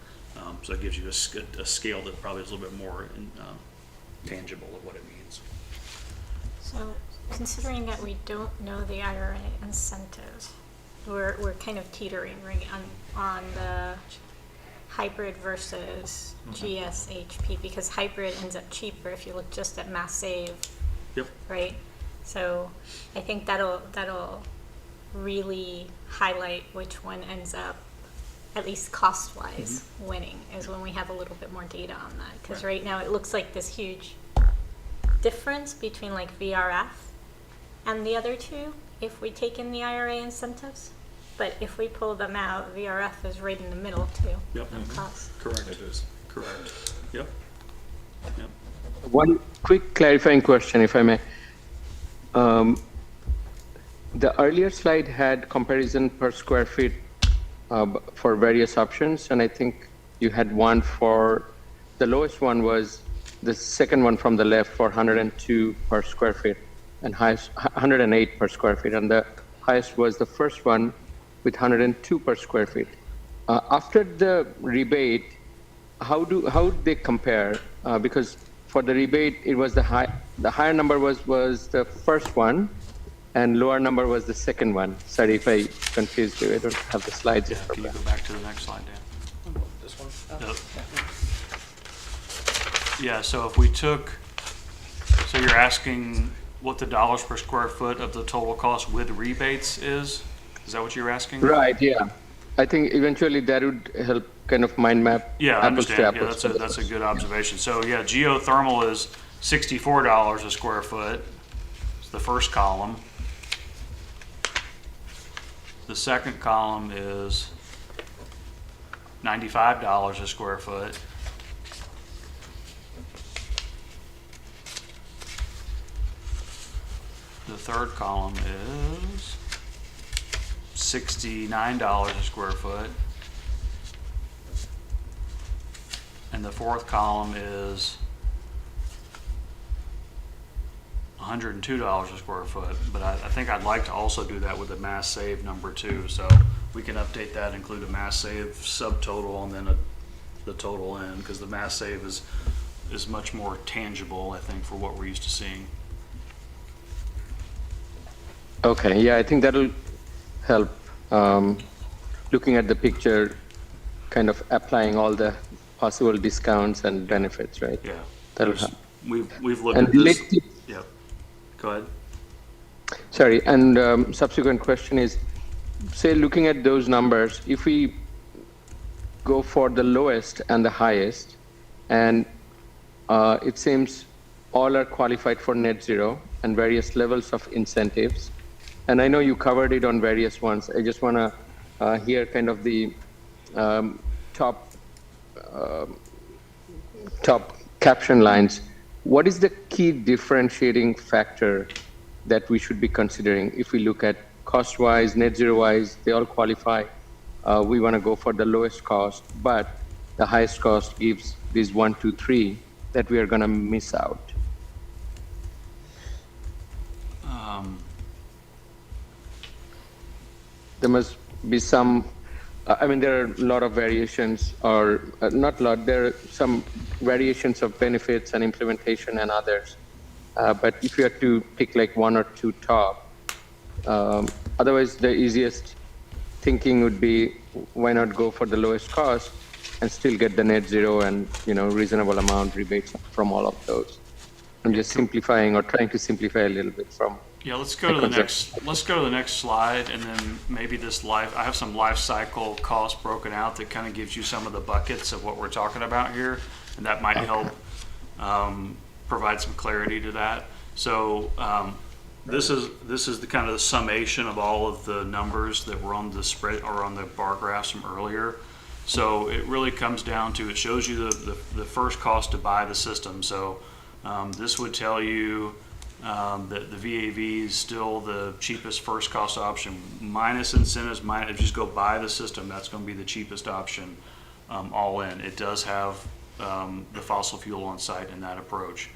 So it gives you a scale that probably is a little bit more tangible of what it means. So, considering that we don't know the IRA incentives, we're kind of teetering right on the hybrid versus GSHP, because hybrid ends up cheaper if you look just at mass save. Yep. Right? So I think that'll really highlight which one ends up, at least cost-wise, winning, is when we have a little bit more data on that. Because right now it looks like this huge difference between like VRF and the other two if we take in the IRA incentives. But if we pull them out, VRF is right in the middle too. Yep. On cost. Correct. It is. Correct. Yep. One quick clarifying question, if I may. The earlier slide had comparison per square feet for various options, and I think you had one for, the lowest one was the second one from the left for 102 per square feet, and highest 108 per square feet, and the highest was the first one with 102 per square feet. After the rebate, how do they compare? Because for the rebate, it was the higher number was the first one, and lower number was the second one. Sorry if I confused you. I don't have the slides. Yeah, can you go back to the next slide, Dan? This one? Yep. Yeah, so if we took, so you're asking what the dollars per square foot of the total cost with rebates is? Is that what you're asking? Right, yeah. I think eventually that would help kind of mind map Yeah, I apples to understand. Yeah, apples. that's a good observation. So yeah, geothermal is $64 a square foot. It's the first column. The second column is $95 a square foot. the third column is $69 a square foot. And the fourth column is $102 a square foot. But I think I'd like to also do that with the mass save number too. So we can update that, include a mass save subtotal and then the total in, because the mass save is much more tangible, I think, for what we're used to seeing. Okay, yeah, I think that'll help. Looking at the picture, kind of applying all the possible discounts and benefits, right? Yeah. That'll help. We've looked And at this. related- Yep. Go ahead. Sorry, and subsequent question is, say, looking at those numbers, if we go for the lowest and the highest, and it seems all are qualified for net zero and various levels of incentives. And I know you covered it on various ones. I just want to hear kind of the top caption lines. What is the key differentiating factor that we should be considering if we look at cost-wise, net zero-wise, they all qualify. We want to go for the lowest cost, but the highest cost gives these 1, 2, 3 that we are going to miss out. There must be some, I mean, there are a lot of variations, or not a lot, there are some variations of benefits and implementation and others. But if you had to pick like 1 or 2 top, otherwise the easiest thinking would be, why not go for the lowest cost and still get the net zero and, you know, reasonable amount rebates from all of those. I'm just simplifying or trying to simplify a little bit from. Yeah, let's go to the next slide, and then maybe I have some life cycle costs broken out that kind of gives you some of the buckets of what we're talking about here, and that might help provide some clarity to that. So this is the kind of the summation of all of the numbers that were on the spread or on the bar graphs from earlier. So it really comes down to, it shows you the first cost to buy the system. So this would tell you that the VAV is still the cheapest first cost option, minus incentives, if you just go buy the system, that's going to be the cheapest option all in. It does have the fossil fuel on site in that approach.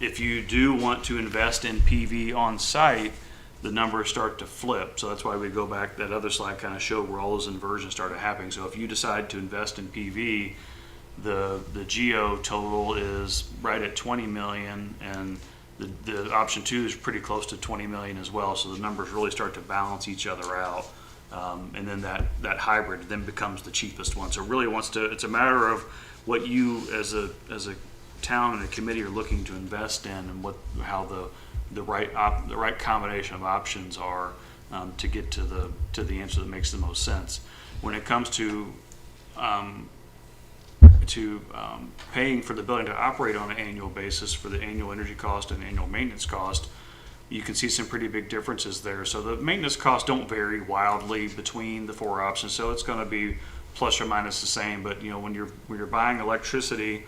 If you do want to invest in PV on site, the numbers start to flip. So that's why we go back, that other slide kind of showed where all those inversions started happening. So if you decide to invest in PV, the geo total is right at 20 million, and the option 2 is pretty close to 20 million as well. So the numbers really start to balance each other out. And then that hybrid then becomes the cheapest one. So it really it's a matter of what you as a town and a committee are looking to invest in, and how the right combination of options are to get to the answer that makes the most sense. When it comes to paying for the building to operate on an annual basis for the annual energy cost and annual maintenance cost, you can see some pretty big differences there. So the maintenance costs don't vary wildly between the 4 options, so it's going to be plus or minus the same. But you know, when you're buying electricity,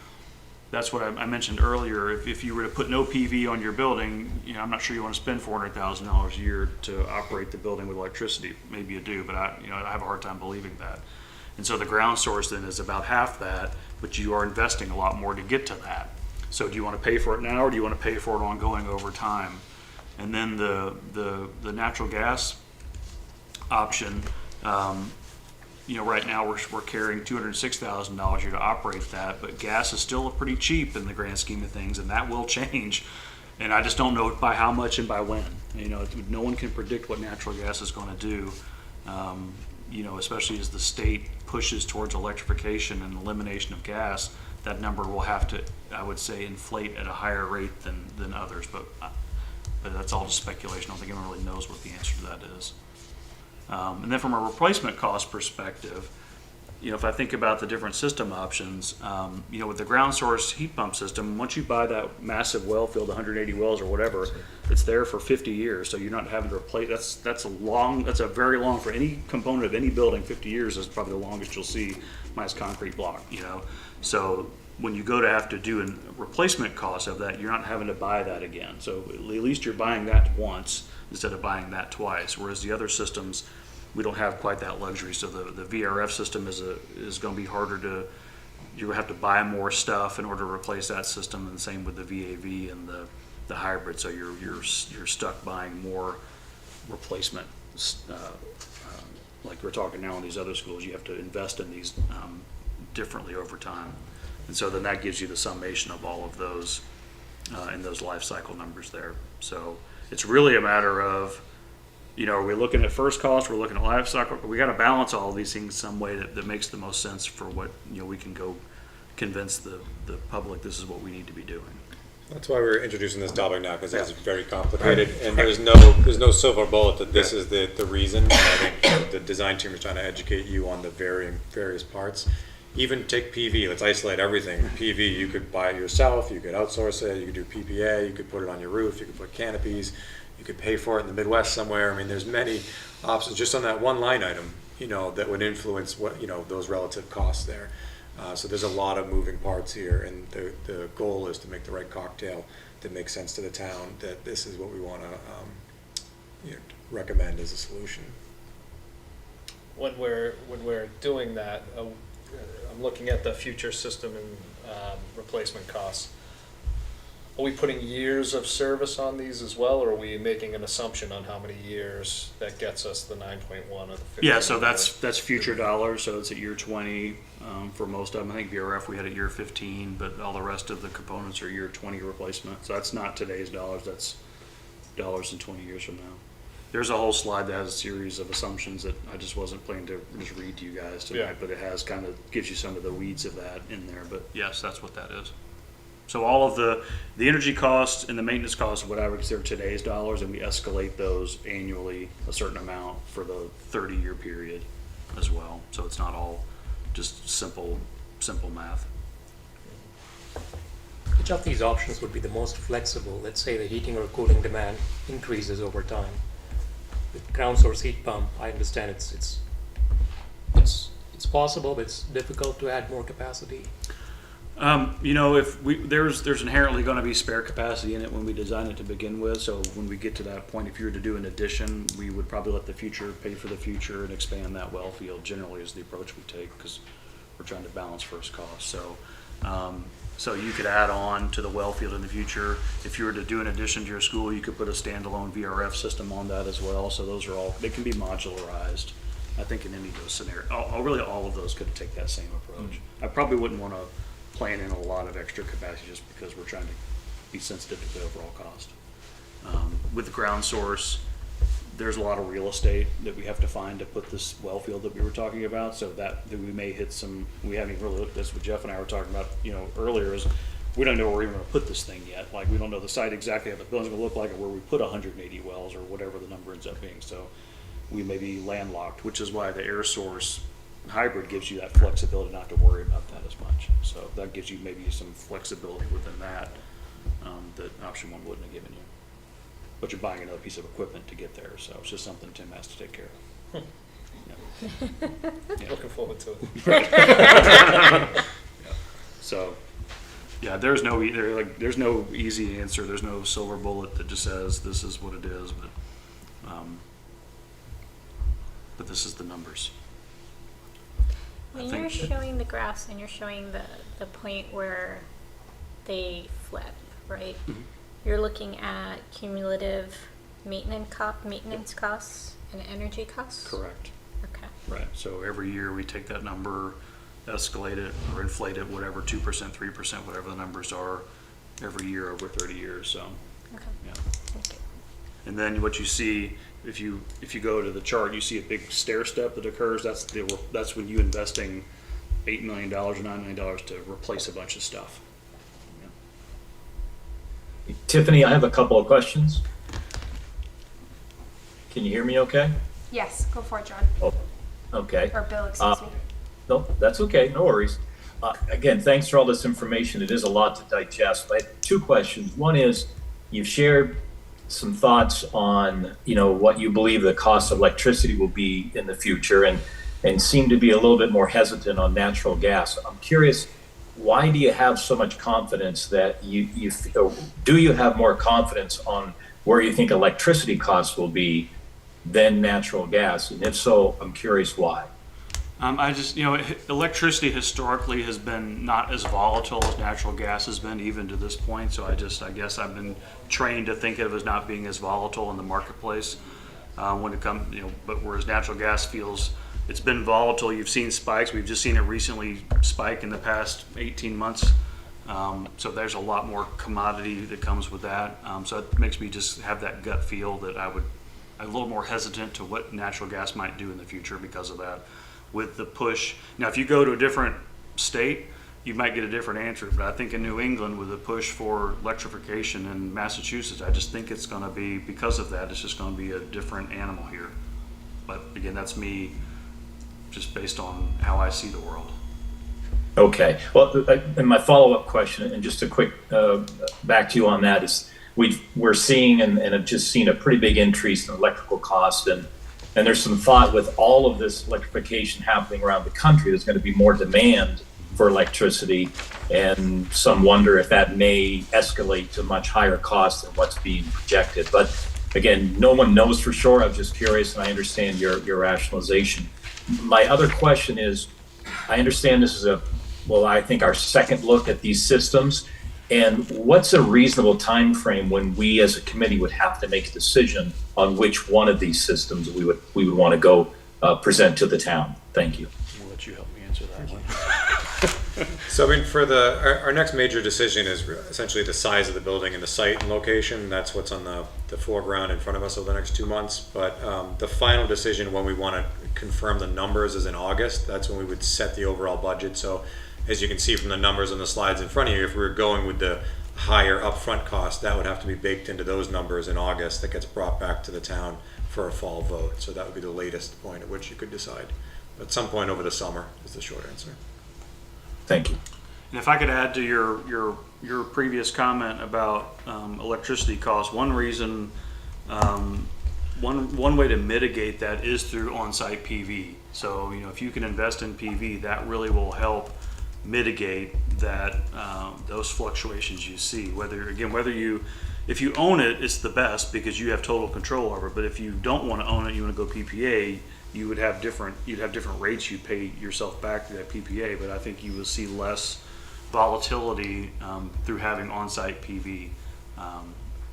that's what I mentioned earlier. If you were to put no PV on your building, you know, I'm not sure you want to spend $400,000 a year to operate the building with electricity. Maybe you do, but I have a hard time believing that. And so the ground source then is about half that, but you are investing a lot more to get to that. So do you want to pay for it now, or do you want to pay for it ongoing over time? And then the natural gas option, right now we're carrying $206,000 a year to operate that, but gas is still pretty cheap in the grand scheme of things, and that will change. And I just don't know by how much and by when. No one can predict what natural gas is going to do. Especially as the state pushes towards electrification and elimination of gas, that number will have to, I would say, inflate at a higher rate than others. But that's all just speculation. I don't think anyone really knows what the answer to that is. And then from a replacement cost perspective, if I think about the different system options, with the ground source heat pump system, once you buy that massive well field, 180 wells or whatever, it's there for 50 years. So you're not having to replace. That's a very long, for any component of any building. 50 years is probably the longest you'll see minus concrete block. So when you go to have to do a replacement cost of that, you're not having to buy that again. So at least you're buying that once instead of buying that twice. Whereas the other systems, we don't have quite that luxury. So the VRF system is going to be harder to, you have to buy more stuff in order to replace that system, and same with the VAV and the hybrid. So you're stuck buying more replacement. Like we're talking now in these other schools, you have to invest in these differently over time. And so then that gives you the summation of all of those in those life cycle numbers there. So it's really a matter of, are we looking at first cost, we're looking at life cycle, but we got to balance all of these things some way that makes the most sense for what, we can go convince the public this is what we need to be doing. That's why we're introducing this topic now, because it's very complicated, and there's no silver bullet that this is the reason. And I think the design team is trying to educate you on the various parts. Even take PV, let's isolate everything. PV, you could buy it yourself, you could outsource it, you could do PPA, you could put it on your roof, you could put canopies, you could pay for it in the Midwest somewhere. I mean, there's many options just on that one line item, that would influence what, those relative costs there. So there's a lot of moving parts here, and the goal is to make the right cocktail that makes sense to the town, that this is what we want to recommend as a solution. When we're doing that, I'm looking at the future system and replacement costs. Are we putting years of service on these as well, or are we making an assumption on how many years that gets us the 9.1 or the 15? Yeah, so that's future dollars, so it's at year 20 for most of them. I think VRF we had at year 15, but all the rest of the components are year 20 replacement. So that's not today's dollars, that's dollars in 20 years from now. There's a whole slide that has a series of assumptions that I just wasn't planning to just read to you guys tonight, Yeah. but it has gives you some of the weeds of that in there. But yes, that's what that is. So all of the energy costs and the maintenance costs, what I would consider today's dollars, and we escalate those annually a certain amount for the 30-year period as well. So it's not all just simple math. Which of these options would be the most flexible? Let's say the heating or cooling demand increases over time. With ground source heat pump, I understand it's possible, but it's difficult to add more capacity. There's inherently going to be spare capacity in it when we design it to begin with. So when we get to that point, if you were to do an addition, we would probably let the future pay for the future and expand that well field. Generally, is the approach we take, because we're trying to balance first cost. So you could add on to the well field in the future. If you were to do an addition to your school, you could put a standalone VRF system on that as well. So those are they can be modularized. I think in any of those scenarios, really all of those could take that same approach. I probably wouldn't want to plan in a lot of extra capacity just because we're trying to be sensitive to the overall cost. With the ground source, there's a lot of real estate that we have to find to put this well field that we were talking about, so that we may hit some, we haven't even really looked at this, what Jeff and I were talking about earlier, is we don't know where we're even going to put this thing yet. Like, we don't know the site exactly how the building's going to look like, or where we put 180 wells or whatever the number ends up being. So we may be landlocked, which is why the air source hybrid gives you that flexibility not to worry about that as much. So that gives you maybe some flexibility within that that option one wouldn't have given you. But you're buying another piece of equipment to get there, so it's just something Tim has to take care of. Yeah. Looking forward to it. Yeah. So, yeah, there's no easy answer. There's no silver bullet that just says this is what it is, but this is the numbers. When you're showing the graphs and you're showing the point where they flip, right? Mm-hmm. You're looking at cumulative maintenance costs and energy costs? Correct. Okay. Right. So every year we take that number, escalate it or inflate it, whatever, 2%, 3%, whatever the numbers are, every year over 30 years. So, okay. Yeah. Thank you. And then what you see, if you go to the chart, you see a big stair step that occurs. That's when you investing $8 million or $9 million to replace a bunch of stuff. Yeah. Tiffany, I have a couple of questions. Can you hear me okay? Yes, go for it, John. Oh, okay. Or Bill, excuse me. No, that's okay. No worries. Again, thanks for all this information. It is a lot to digest. I have two questions. One is, you've shared some thoughts on, what you believe the cost of electricity will be in the future, and seem to be a little bit more hesitant on natural gas. I'm curious, why do you have so much confidence that do you have more confidence on where you think electricity costs will be than natural gas? And if so, I'm curious why. I just, electricity historically has been not as volatile as natural gas has been, even to this point. So I guess I've been trained to think of it as not being as volatile in the marketplace when it comes, but whereas natural gas feels, it's been volatile. You've seen spikes. We've just seen it recently spike in the past 18 months. So there's a lot more commodity that comes with that. So it makes me just have that gut feel that I'm a little more hesitant to what natural gas might do in the future because of that. With the push. Now, if you go to a different state, you might get a different answer. But I think in New England, with the push for electrification in Massachusetts, I just think it's going to be, because of that, it's just going to be a different animal here. But again, that's me just based on how I see the world. Okay. Well, and my follow-up question, and just a quick back to you on that, is we're seeing and have just seen a pretty big increase in electrical costs, and there's some thought with all of this electrification happening around the country, there's going to be more demand for electricity, and some wonder if that may escalate to much higher costs than what's being projected. But again, no one knows for sure. I'm just curious, and I understand your rationalization. My other question is, I understand this is I think our second look at these systems. And what's a reasonable time frame when we as a committee would have to make a decision on which one of these systems we would want to go present to the town? Thank you. I'll let you help me answer that one. So I mean, for our next major decision is essentially the size of the building and the site and location. That's what's on the foreground in front of us over the next 2 months. But the final decision when we want to confirm the numbers is in August. That's when we would set the overall budget. So as you can see from the numbers on the slides in front of you, if we were going with the higher upfront cost, that would have to be baked into those numbers in August. That gets brought back to the town for a fall vote. So that would be the latest point at which you could decide. At some point over the summer is the short answer. Thank you. And if I could add to your previous comment about electricity costs, one reason, one way to mitigate that is through on-site PV. So if you can invest in PV, that really will help mitigate that those fluctuations you see. If you own it, it's the best because you have total control over it. But if you don't want to own it, you want to go PPA, you'd have different rates you pay yourself back through that PPA. But I think you will see less volatility through having on-site PV.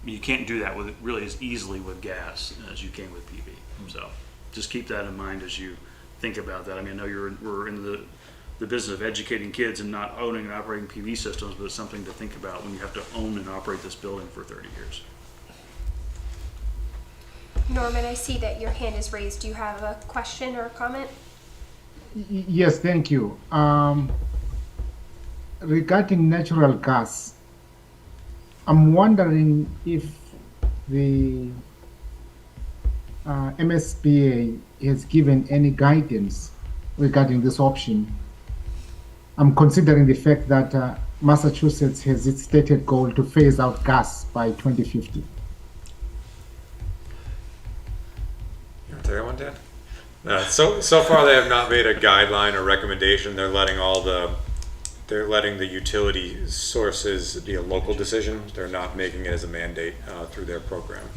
You can't do that with really as easily with gas as you can with PV. So just keep that in mind as you think about that. I mean, I know we're in the business of educating kids and not owning and operating PV systems, but it's something to think about when you have to own and operate this building for 30 years. Norman, I see that your hand is raised. Do you have a question or a comment? Yes, thank you. Regarding natural gas, I'm wondering if the MSBA has given any guidance regarding this option. I'm considering the fact that Massachusetts has its stated goal to phase out gas by 2050. You want to take that one, Dan? So far they have not made a guideline or recommendation. They're letting the utility sources be a local decision. They're not making it as a mandate through their program.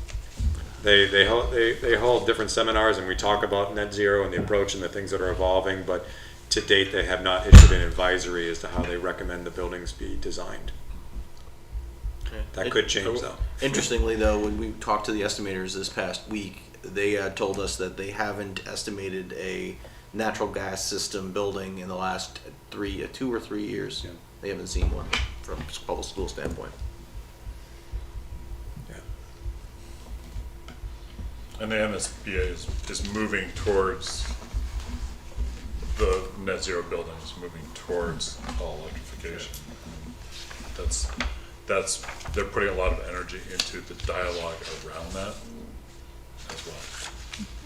They hold different seminars and we talk about net zero and the approach and the things that are evolving, but to date they have not issued an advisory as to how they recommend the buildings be designed. Okay. That could change though. Interestingly though, when we talked to the estimators this past week, they told us that they haven't estimated a natural gas system building in the last 2 or 3 years. Yeah. They haven't seen one from a public school standpoint. And the MSBA is moving towards the net zero buildings, moving towards all electrification. They're putting a lot of energy into the dialogue around that as well.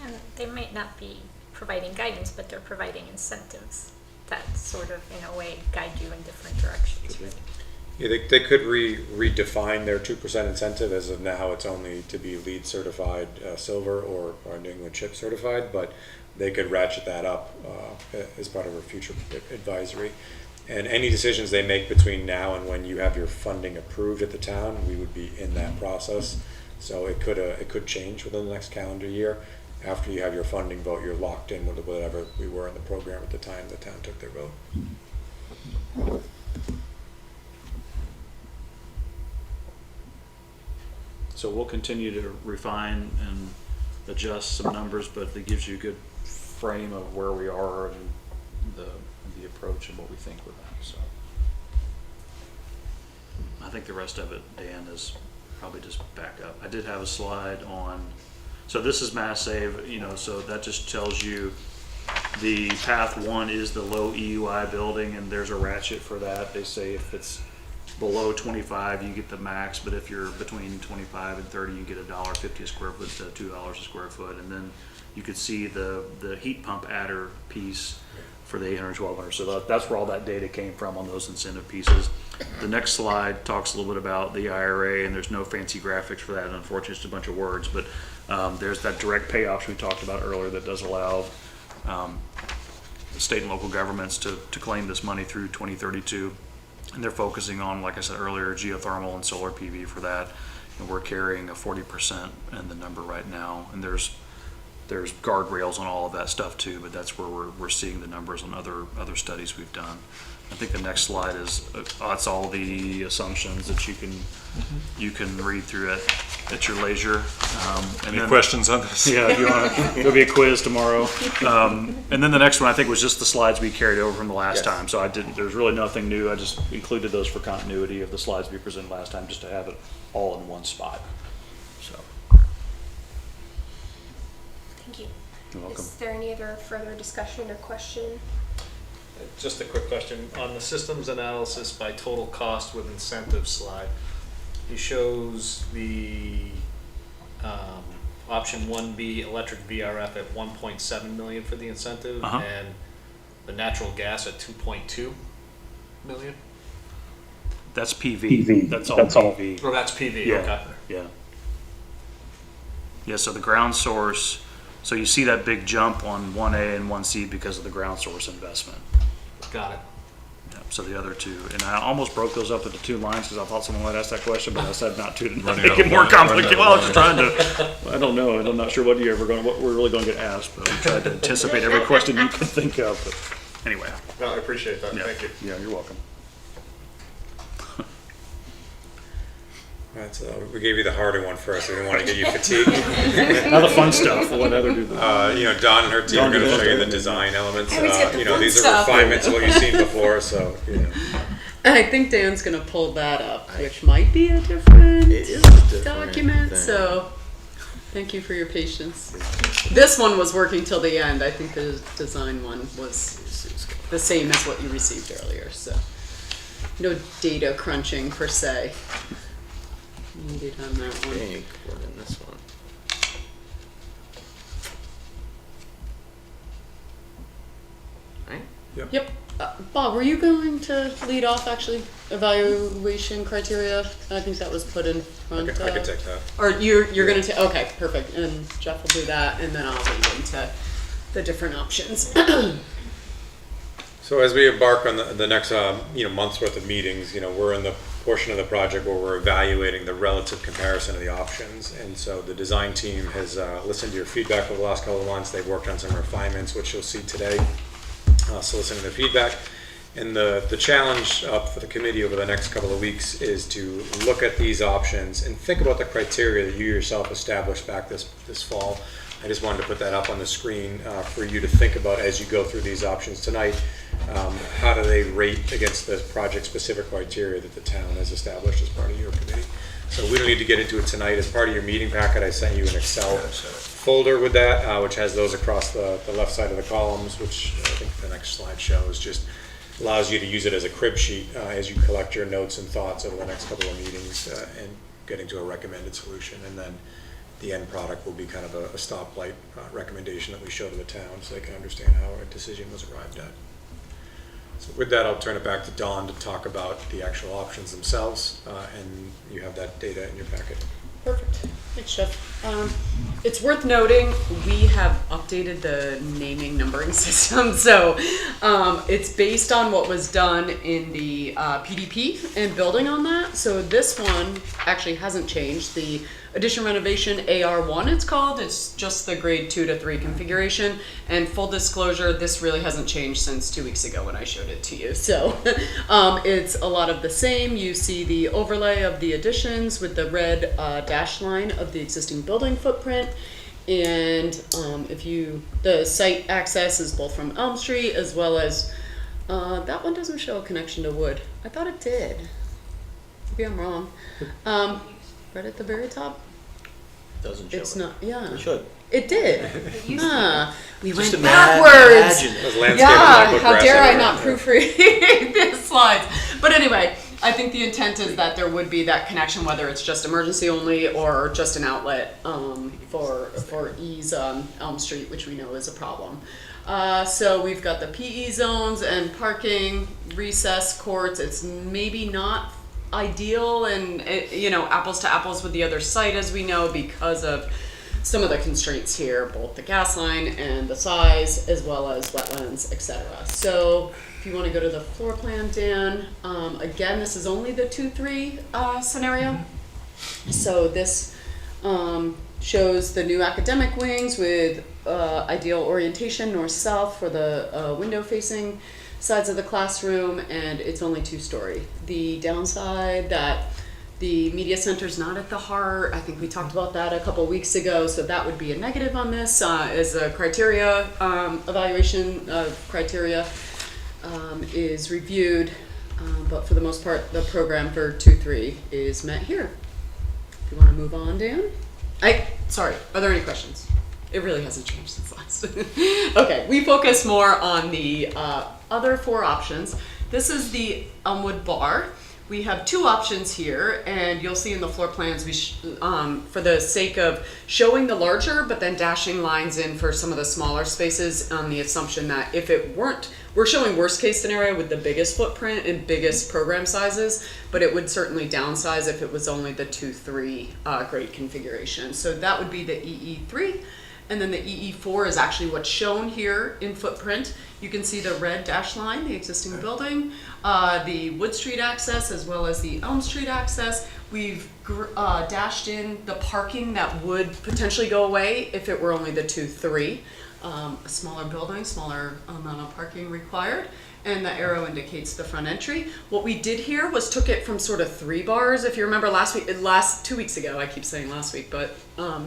And they might not be providing guidance, but they're providing incentives that sort of, in a way, guide you in different directions. Yeah, they could redefine their 2% incentive. As of now, it's only to be LEED certified silver or New England chip certified, but they could ratchet that up as part of our future advisory. And any decisions they make between now and when you have your funding approved at the town, we would be in that process. So it could change within the next calendar year. After you have your funding vote, you're locked in with whatever we were in the program at the time the town took their vote. So we'll continue to refine and adjust some numbers, but it gives you a good frame of where we are and the approach and what we think with that, so. I think the rest of it, Dan, is probably just back up. I did have a slide on, so this is Mass Save, you know, so that just tells you the path one is the low EUI building, and there's a ratchet for that. They say if it's below 25, you get the max, but if you're between 25 and 30, you get $1.50 a square foot to $2 a square foot. And then you could see the heat pump adder piece for the 800, 1200. So that's where all that data came from on those incentive pieces. The next slide talks a little bit about the IRA, and there's no fancy graphics for that. Unfortunately, it's a bunch of words, but there's that direct pay option we talked about earlier that does allow state and local governments to claim this money through 2032. And they're focusing on, like I said earlier, geothermal and solar PV for that. And we're carrying a 40% in the number right now. And there's guardrails on all of that stuff too, but that's where we're seeing the numbers on other studies we've done. I think the next slide is that's all the assumptions that you can read through at your leisure. Any questions on this? Yeah, if you want, there'll be a quiz tomorrow. And then the next one I think was just the slides we carried over from the last time. So there's really nothing new. I just included those for continuity of the slides we presented last time, just to have it all in one spot. So. Thank you. You're welcome. Is there any other further discussion or question? Just a quick question. On the systems analysis by total cost with incentive slide, he shows the option 1B electric VRF at 1.7 million for the incentive, and the natural gas at 2.2 million. That's PV. That's all PV. Oh, that's PV. Yeah. Okay. Yeah. Yeah. So the ground source. So you see that big jump on 1A and 1C because of the ground source investment. Got it. Yeah, so the other two, and I almost broke those up into two lines because I thought someone might ask that question, but I said not to make it more complicated. Well, I was just trying to. I don't know. I'm not sure what we're really going to get asked, but we tried to anticipate every question you can think of. But anyway. No, I appreciate that. Yeah. Thank you. Yeah, you're welcome. Right, so we gave you the harder one first. We didn't want to get you fatigued. Now the fun stuff. What other do? Dawn and her team are going to show you the design elements. These are refinements of what you've seen before. So, I think Dan's going to pull that up, which might be a different document. So, thank you for your patience. This one was working till the end. I think the design one was the same as what you received earlier. So, no data crunching per se. Needed on that one. I think we're in this one. Right? Yep. Bob, were you going to lead off actually evaluation criteria? I think that was put in front. I could take that. Or you're going to take. Okay, perfect. And Jeff will do that, and then I'll lead into the different options. So as we embark on the next month's worth of meetings, we're in the portion of the project where we're evaluating the relative comparison of the options. And so the design team has listened to your feedback over the last couple of months. They've worked on some refinements, which you'll see today, soliciting the feedback. And the challenge for the committee over the next couple of weeks is to look at these options and think about the criteria that you yourself established back this fall. I just wanted to put that up on the screen for you to think about as you go through these options tonight. How do they rate against the project-specific criteria that the town has established as part of your committee? So we don't need to get into it tonight. As part of your meeting packet, I sent you an Excel folder with that, which has those across the left side of the columns, which I think the next slide shows. Just allows you to use it as a crib sheet as you collect your notes and thoughts over the next couple of meetings and getting to a recommended solution. And then the end product will be kind of a stoplight recommendation that we show to the town so they can understand how a decision was arrived at. So with that, I'll turn it back to Dawn to talk about the actual options themselves, and you have that data in your packet. Perfect. Thanks, Chef. It's worth noting we have updated the naming numbering system, so it's based on what was done in the PDP and building on that. So this one actually hasn't changed. The addition renovation AR1 it's called. It's just the grade 2 to 3 configuration. And full disclosure, this really hasn't changed since 2 weeks ago when I showed it to you. So it's a lot of the same. You see the overlay of the additions with the red dash line of the existing building footprint. And the site access is both from Elm Street as well as, that one doesn't show a connection to Wood. I thought it did. Maybe I'm wrong. Right at the very top? Doesn't show It's it. not, yeah. It should. It did. We Just went imagine backwards. it. Those landscape Yeah, black book how grass dare I everywhere. not proofread the slides. But anyway, I think the intent is that there would be that connection, whether it's just emergency only or just an outlet for ease on Elm Street, which we know is a problem. So we've got the PE zones and parking, recess courts. It's maybe not ideal and apples to apples with the other site, as we know, because of some of the constraints here, both the gas line and the size, as well as wetlands, etc. So if you want to go to the floor plan, Dan, again, this is only the 2-3 scenario. So this shows the new academic wings with ideal orientation north-south for the window-facing sides of the classroom, and it's only 2-story. The downside that the media center is not at the heart. I think we talked about that a couple weeks ago, so that would be a negative on this as a criteria, evaluation of criteria is reviewed, but for the most part, the program for 2-3 is met here. If you want to move on, Dan? Sorry, are there any questions? It really hasn't changed since last. Okay, we focus more on the other 4 options. This is the Elmwood Bar. We have 2 options here, and you'll see in the floor plans, for the sake of showing the larger, but then dashing lines in for some of the smaller spaces on the assumption that if it weren't, we're showing worst case scenario with the biggest footprint and biggest program sizes, but it would certainly downsize if it was only the 2-3 grade configuration. So that would be the EE3. And then the EE4 is actually what's shown here in footprint. You can see the red dash line, the existing building, the Wood Street access, as well as the Elm Street access. We've dashed in the parking that would potentially go away if it were only the 2-3. A smaller building, smaller amount of parking required. And the arrow indicates the front entry. What we did here was took it from sort of 3 bars. If you remember 2 weeks ago, I keep saying last week, but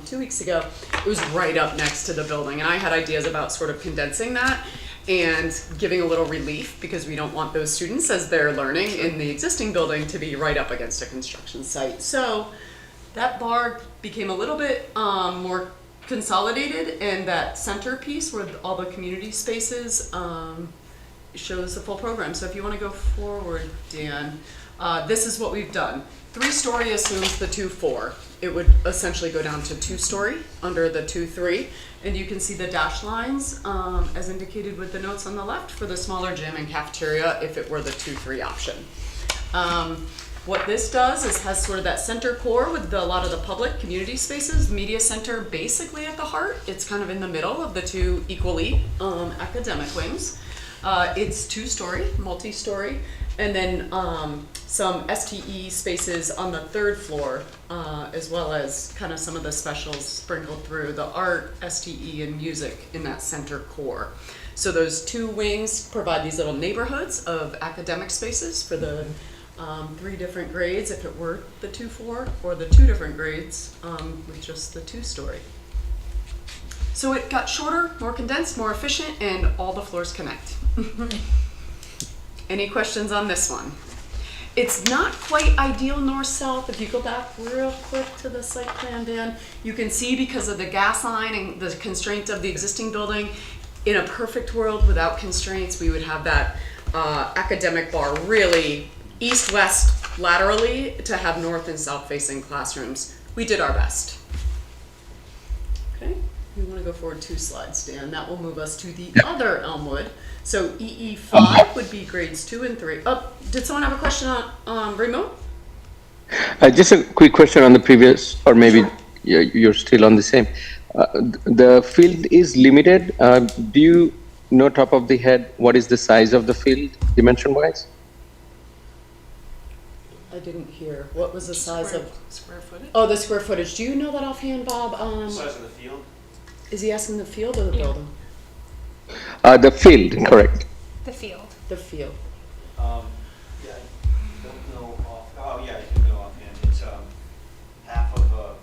2 weeks ago, it was right up next to the building. And I had ideas about sort of condensing that and giving a little relief, because we don't want those students, as they're learning in the existing building, to be right up against a construction site. So that bar became a little bit more consolidated, and that center piece where all the community spaces shows the full program. So if you want to go forward, Dan, this is what we've done. 3-story assumes the 2-4. It would essentially go down to 2-story under the 2-3. And you can see the dash lines as indicated with the notes on the left for the smaller gym and cafeteria if it were the 2-3 option. What this does is has sort of that center core with a lot of the public community spaces, media center basically at the heart. It's kind of in the middle of the 2 equally academic wings. It's 2-story, multi-story, and then some STE spaces on the 3rd floor, as well as kind of some of the specials sprinkled through the art, STE, and music in that center core. So those 2 wings provide these little neighborhoods of academic spaces for the 3 different grades if it were the 2-4, or the 2 different grades with just the 2-story. So it got shorter, more condensed, more efficient, and all the floors connect. Any questions on this one? It's not quite ideal north-south. If you go back real quick to the site plan, Dan, you can see because of the gas line and the constraint of the existing building, in a perfect world without constraints, we would have that academic bar really east-west laterally to have north and south-facing classrooms. We did our best. Okay. We want to go forward 2 slides, Dan. That will move us to the other Elmwood. So EE5 would be grades 2 and 3. Oh, did someone have a question on remote? Just a quick question on the previous, or maybe you're still on the same. The field is limited. Do you know top of the head what is the size of the field dimension-wise? I didn't hear. What was the size of? Square footage? Oh, the square footage. Do you know that offhand, Bob? Size of the field? Is he asking the field or the building? The field, correct. The field. The field. Yeah, I don't know oh yeah, I do know offhand. It's half of a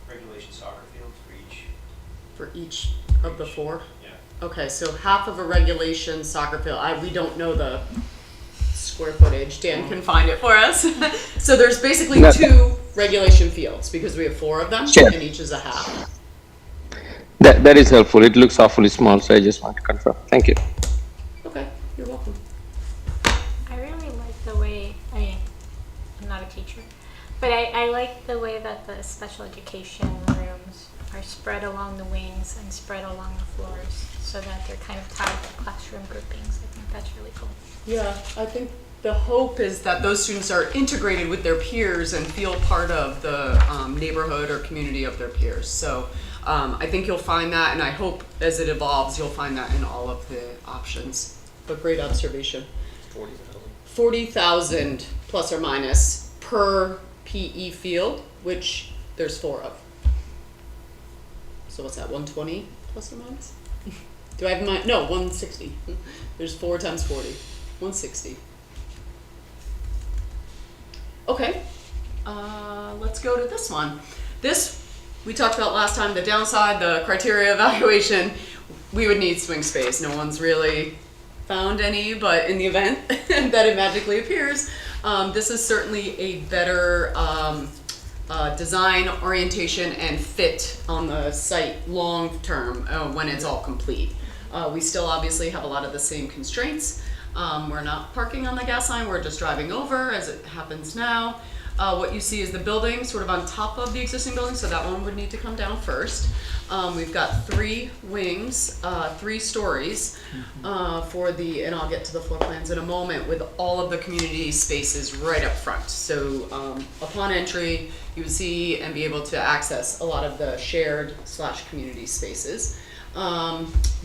regulation soccer field for each. For each of the four? Yeah. Okay, so half of a regulation soccer field. We don't know the square footage. Dan can find it for us. So there's basically No. 2 regulation fields because we have 4 of them, Sure. and each is a half. That is helpful. It looks awfully small, so I just want to confirm. Thank you. Okay, you're welcome. I really like the way, I mean, I'm not a teacher, but I like the way that the special education rooms are spread along the wings and spread along the floors so that they're kind of tied to classroom groupings. I think that's really cool. Yeah, I think the hope is that those students are integrated with their peers and feel part of the neighborhood or community of their peers. So I think you'll find that, and I hope as it evolves, you'll find that in all of the options. But great observation. 40,000 plus or minus per PE field, which there's 4 of. So what's that, 120 plus or minus? Do I have my, no, 160. There's 4 times 40, 160. Okay, let's go to this one. This, we talked about last time, the downside, the criteria evaluation. We would need swing space. No one's really found any, but in the event that it magically appears, this is certainly a better design, orientation, and fit on the site long term when it's all complete. We still obviously have a lot of the same constraints. We're not parking on the gas line, we're just driving over as it happens now. What you see is the building sort of on top of the existing building, so that one would need to come down first. We've got 3 wings, 3 stories for the, and I'll get to the floor plans in a moment, with all of the community spaces right up front. So upon entry, you would see and be able to access a lot of the shared / community spaces.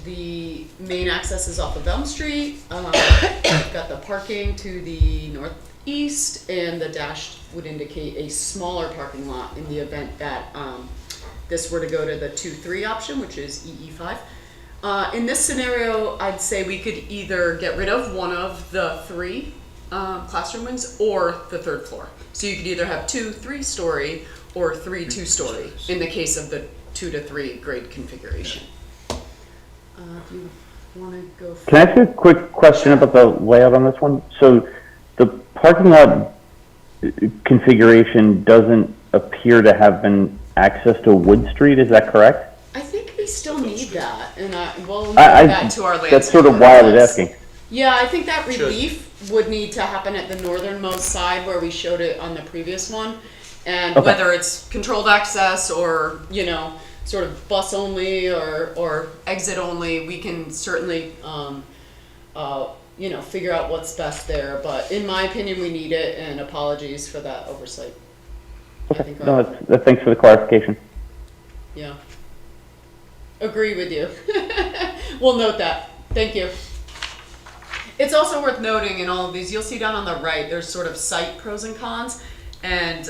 The main access is off of Elm Street. We've got the parking to the northeast, and the dash would indicate a smaller parking lot in the event that this were to go to the 2-3 option, which is EE5. In this scenario, I'd say we could either get rid of one of the 3 classroom wings or the 3rd floor. So you could either have 2 3-story or 3 2-story in the case of the 2 to 3 grade configuration. If you want to go. Can I ask you a quick question about the layout on this one? So the parking lot configuration doesn't appear to have been access to Wood Street, is that correct? I think we still need that, and we'll need that to our landscape. That's sort of why I was asking. Yeah, I think that relief would need to happen at the northernmost side where we showed it on the previous one. And Okay. whether it's controlled access or, you know, sort of bus only or exit only, we can certainly, you know, figure out what's best there. But in my opinion, we need it, and apologies for that oversight. Okay, no, thanks for the clarification. Yeah. Agree with you. We'll note that. Thank you. It's also worth noting in all of these, you'll see down on the right, there's sort of site pros and cons, and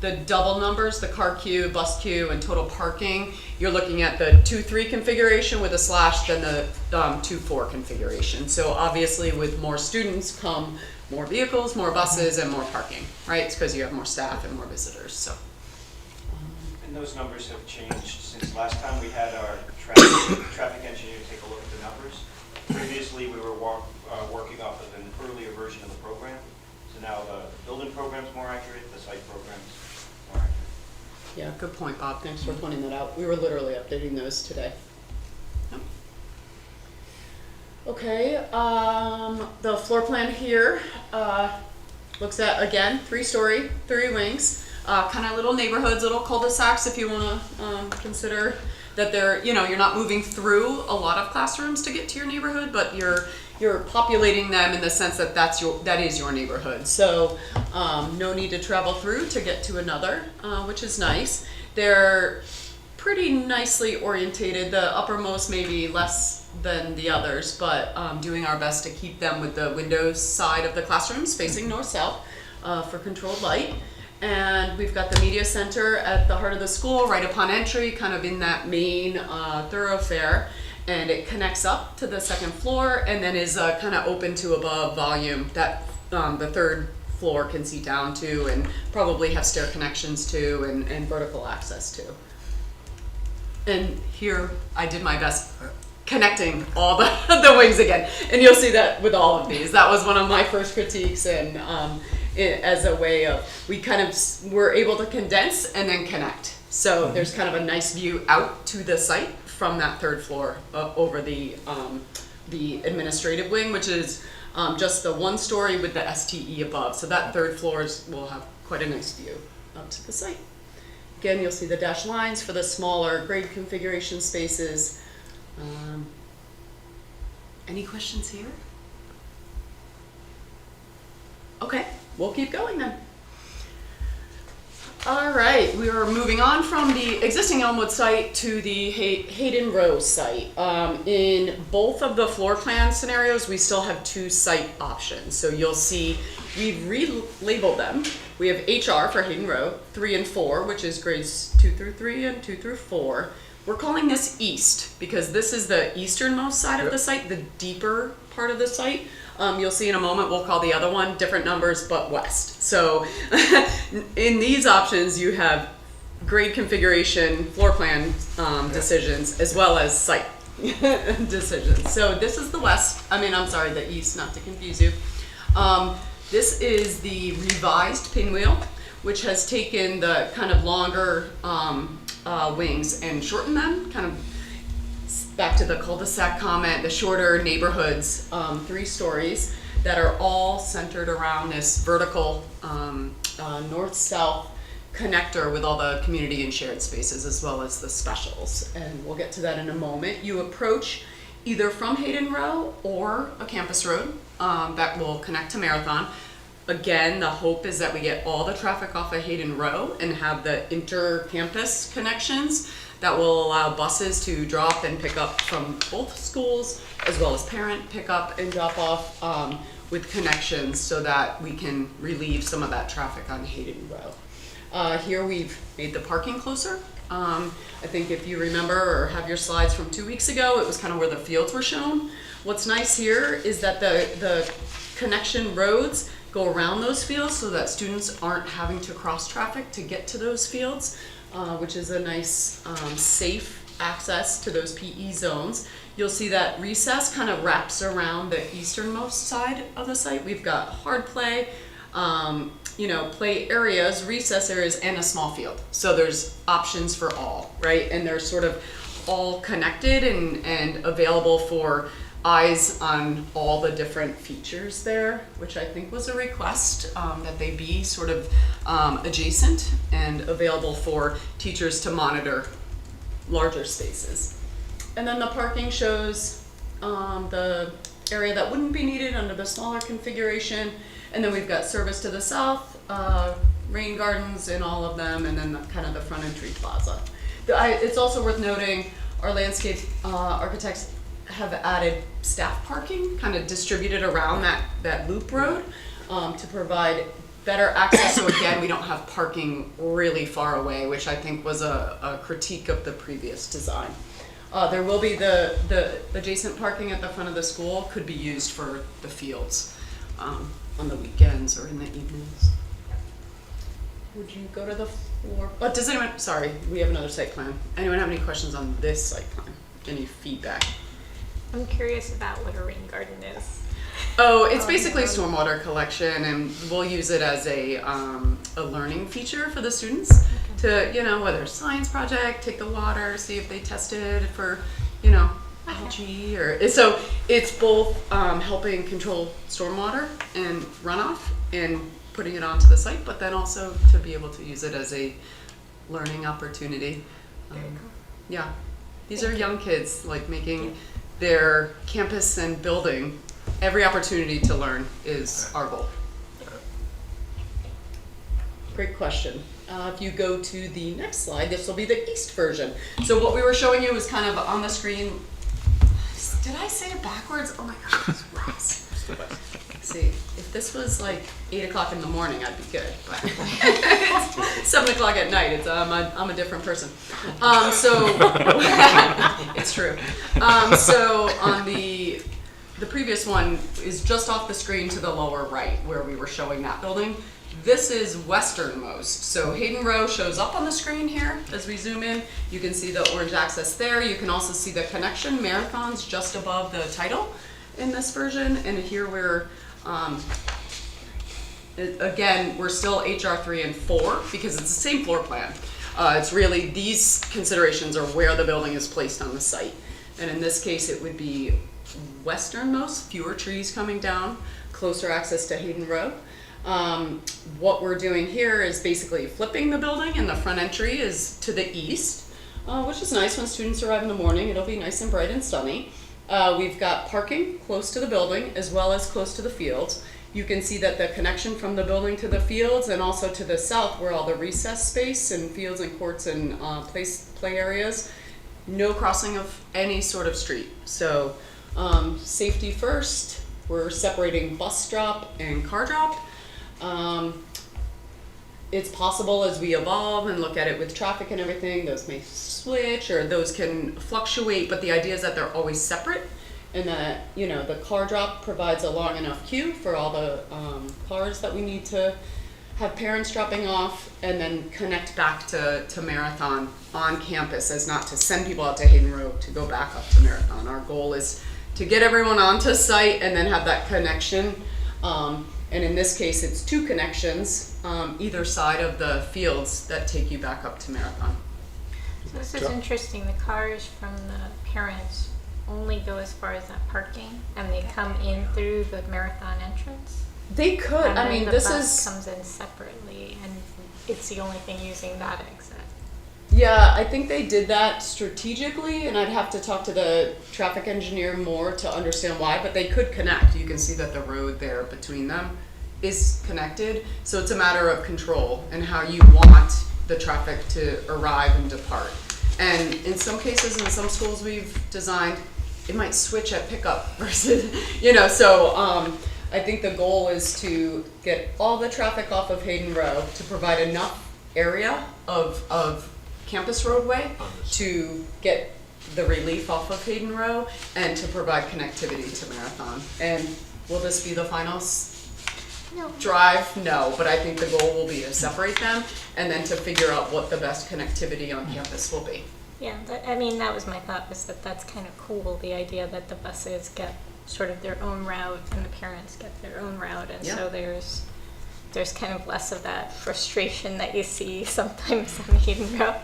the double numbers, the car queue, bus queue, and total parking, you're looking at the 2-3 configuration with a slash than the 2-4 configuration. So obviously with more students come more vehicles, more buses, and more parking, right? It's because you have more staff and more visitors, so. And those numbers have changed since last time we had our traffic engineer take a look at the numbers. Previously, we were working off of an earlier version of the program. So now the building program's more accurate, the site program's more accurate. Yeah, good point, Bob. Thanks for pointing that out. We were literally updating those today. Yep. Okay, the floor plan here looks at, again, 3-story, 3 wings, kind of little neighborhoods, little cul-de-sacs if you want to consider that they're, you know, you're not moving through a lot of classrooms to get to your neighborhood, but you're you're populating them in the sense that that is your neighborhood. So no need to travel through to get to another, which is nice. They're pretty nicely orientated. The uppermost maybe less than the others, but doing our best to keep them with the windows side of the classrooms facing north-south for controlled light. And we've got the media center at the heart of the school, right upon entry, kind of in that main thoroughfare. And it connects up to the second floor and then is kind of open to above volume that the third floor can see down to, and probably have stair connections to, and vertical access to. And here I did my best connecting all the wings again. And you'll see that with all of these. That was one of my first critiques, and as a way of, we kind of were able to condense and then connect. So there's kind of a nice view out to the site from that third floor over the administrative wing, which is just the one story with the STE above. So that third floor will have quite a nice view up to the site. Again, you'll see the dashed lines for the smaller grade configuration spaces. Any questions here? Okay, we'll keep going then. All right, we are moving on from the existing Elmwood site to the Hayden Row site. In both of the floor plan scenarios, we still have two site options. So you'll see we've relabeled them. We have HR for Hayden Row, 3 and 4, which is grades 2 through 3 and 2 through 4. We're calling this East because this is the easternmost side of the site, the deeper part of the site. You'll see in a moment, we'll call the other one different numbers, but west. So in these options, you have grade configuration, floor plan decisions, as well as site decisions. So this is the west, the east, not to confuse you. This is the revised pinwheel, which has taken the kind of longer wings and shortened them, kind of back to the cul-de-sac comment, the shorter neighborhoods, 3 stories that are all centered around this vertical north-south connector with all the community and shared spaces as well as the specials. And we'll get to that in a moment. You approach either from Hayden Row or a campus road that will connect to Marathon. Again, the hope is that we get all the traffic off of Hayden Row and have the inter-campus connections that will allow buses to drop and pick up from both schools, as well as parent pick up and drop off with connections so that we can relieve some of that traffic on Hayden Row. Here we've made the parking closer. I think if you remember or have your slides from 2 weeks ago, it was kind of where the fields were shown. What's nice here is that the connection roads go around those fields so that students aren't having to cross traffic to get to those fields, which is a nice safe access to those PE zones. You'll see that recess kind of wraps around the easternmost side of the site. We've got hard play, play areas, recess areas, and a small field. So there's options for all, right? And they're sort of all connected and available for eyes on all the different features there, which I think was a request that they be sort of adjacent and available for teachers to monitor larger spaces. And then the parking shows the area that wouldn't be needed under the smaller configuration. And then we've got service to the south, rain gardens in all of them, and then kind of the front entry plaza. It's also worth noting our landscape architects have added staff parking kind of distributed around that loop road to provide better access. So again, we don't have parking really far away, which I think was a critique of the previous design. There will be the adjacent parking at the front of the school could be used for the fields on the weekends or in the evenings. Would you go to the floor? But does anyone, sorry, we have another site plan. Anyone have any questions on this site plan? Any feedback? I'm curious about what a rain garden is. Oh, it's basically stormwater collection, and we'll use it as a learning feature for the students to, whether it's science project, take the water, see if they tested for, algae or, so it's both helping control stormwater and runoff and putting it onto the site, but then also to be able to use it as a learning opportunity. Yeah, these are young kids, like making their campus and building every opportunity to learn is our goal. Great question. If you go to the next slide, this will be the east version. So what we were showing you was kind of on the screen. Did I say it backwards? Oh my God, it's Ross. See, if this was like 8 o'clock in the morning, I'd be good. But it's 7 o'clock at night. I'm a different person. So it's true. So on the previous one is just off the screen to the lower right where we were showing that building. This is westernmost. So Hayden Row shows up on the screen here as we zoom in. You can see the orange access there. You can also see the connection marathons just above the title in this version. And here we're, again, we're still HR 3 and 4 because it's the same floor plan. It's really, these considerations are where the building is placed on the site. And in this case, it would be westernmost, fewer trees coming down, closer access to Hayden Row. What we're doing here is basically flipping the building, and the front entry is to the east, which is nice when students arrive in the morning. It'll be nice and bright and sunny. We've got parking close to the building as well as close to the fields. You can see that the connection from the building to the fields and also to the south where all the recess space and fields and courts and play areas, no crossing of any sort of street. So safety first, we're separating bus drop and car drop. It's possible as we evolve and look at it with traffic and everything, those may switch or those can fluctuate, but the idea is that they're always separate and that, you know, the car drop provides a long enough queue for all the cars that we need to have parents dropping off and then connect back to Marathon on campus as not to send people out to Hayden Row to go back up to Marathon. Our goal is to get everyone onto site and then have that connection. And in this case, it's 2 connections either side of the fields that take you back up to Marathon. So this is interesting. The cars from the parents only go as far as that parking, and they come in through the Marathon entrance. They could. And I then mean, the this bus is comes in separately, and it's the only thing using that exit. Yeah, I think they did that strategically, and I'd have to talk to the traffic engineer more to understand why, but they could connect. You can see that the road there between them is connected, so it's a matter of control and how you want the traffic to arrive and depart. And in some cases, in some schools we've designed, it might switch at pickup versus, you know, so I think the goal is to get all the traffic off of Hayden Row to provide enough area of campus roadway to get the relief off of Hayden Row and to provide connectivity to Marathon. And will this be the final drive? No, but I think the goal will be to separate them and then to figure out what the best connectivity on campus will be. Yeah, I mean, that was my thought, was that that's kind of cool, the idea that the buses get sort of their own route and the parents get their own route, and so there's kind of less of that frustration that you see sometimes on Hayden Row.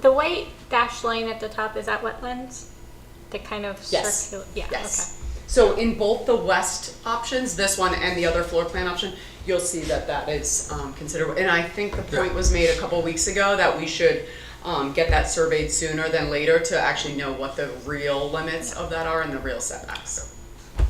The white dashed line at the top, is that wetlands? The kind of circular, yeah, yes. Okay. So in both the west options, this one and the other floor plan option, you'll see that that is considered. And I think the point was made a couple weeks ago that we should get that surveyed sooner than later to actually know what the real limits of that are and the real setbacks.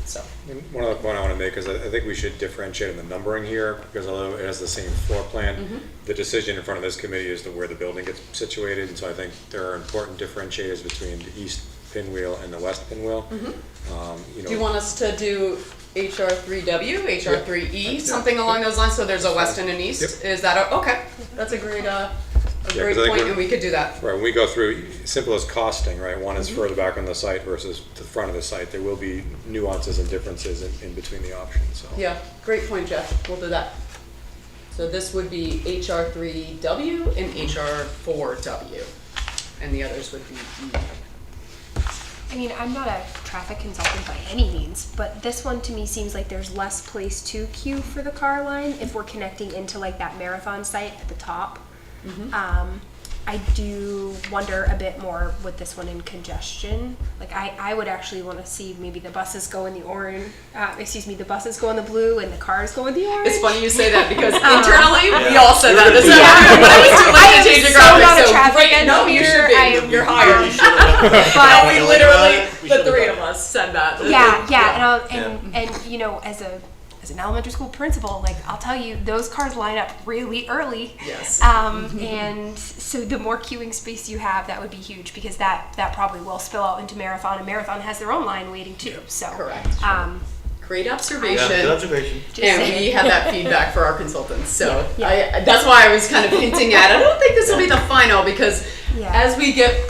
So And one other point I want to make is I think we should differentiate in the numbering here, because although it has the same floor plan, the decision in front of this committee is to where the building gets situated, and so I think there are important differentiators between the east pinwheel and the west pinwheel. You know, do you want us to do HR3W, HR3E, something along those lines, so there's a west and an east? Is that okay? That's a great great point, and we could do that. Right, when we go through, simple as costing, right, one is further back on the site versus to the front of the site, there will be nuances and differences in between the options, so. Yeah, great point, Jeff. We'll do that. So this would be HR3W and HR4W, and the others would be E. I mean, I'm not a traffic consultant by any means, but this one to me seems like there's less place to queue for the car line if we're connecting into like that Marathon site at the top. I do wonder a bit more with this one in congestion. Like I would actually want to see maybe the buses go in the orange, the buses go in the blue and the cars go in the orange. It's funny you say that because internally we all said that. This is but I was too late to change the so graphic. not a So traffic right, no, you should engineer. be. You're hired. But we literally, the three of us. said that. Yeah, and you know, as an elementary school principal, like I'll tell you, those cars line up really early. Yes. And so the more queuing space you have, that would be huge because that probably will spill out into Marathon, and Marathon has their own line waiting too. So correct. Great observation. Yeah, good observation. And we have that feedback for our consultants. So Yeah. that's why I was kind of hinting at, I don't think this will be the final because as we get,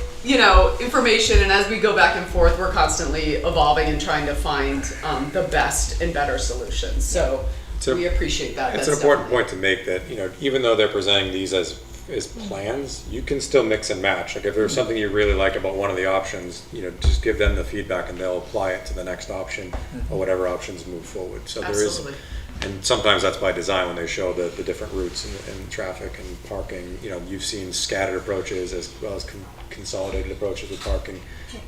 information and as we go back and forth, we're constantly evolving and trying to find the best and better solutions. So we appreciate that. It's That's an important definitely- point to make that, even though they're presenting these as plans, you can still mix and match. Like if there's something you really like about one of the options, just give them the feedback and they'll apply it to the next option or whatever options move forward. So Absolutely. and sometimes that's by design when they show the different routes and traffic and parking. You've seen scattered approaches as well as consolidated approaches with parking.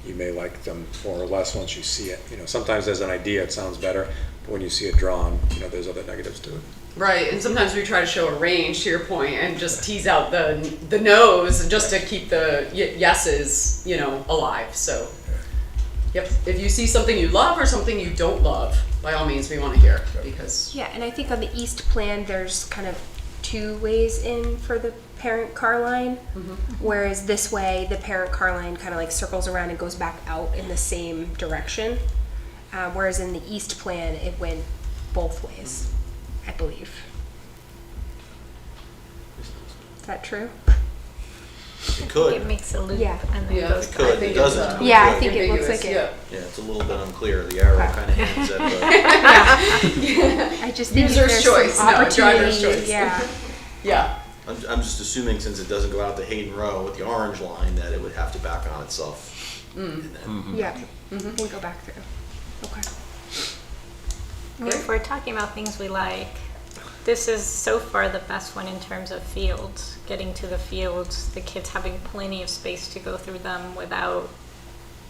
You may like them more or less once you see it. Sometimes as an idea it sounds better, but when you see it drawn, there's other negatives to it. Right, and sometimes we try to show a range, to your point, and just tease out the no's just to keep the yeses, alive. So, yep, if you see something you love or something you don't love, by all means, we want to hear because. Yeah, and I think on the east plan, there's kind of two ways in for the parent car line, whereas this way, the parent car line kind of like circles around and goes back out in the same direction. Whereas in the east plan, it went both ways, I believe. Is that true? It could. It makes a loop Yeah. and then Yeah. goes It could. It doesn't. I think it looks like it. Yeah, it's a little bit unclear. The arrow kind of hints at the. I just think User's there's choice, some no, opportunity. driver's choice. Yeah. Yeah. I'm just assuming since it doesn't go out to Hayden Row with the orange line that it would have to back on itself. And then- Yeah. And go back through. Okay. If we're talking about things we like, this is so far the best one in terms of fields. Getting to the fields, the kids having plenty of space to go through them without,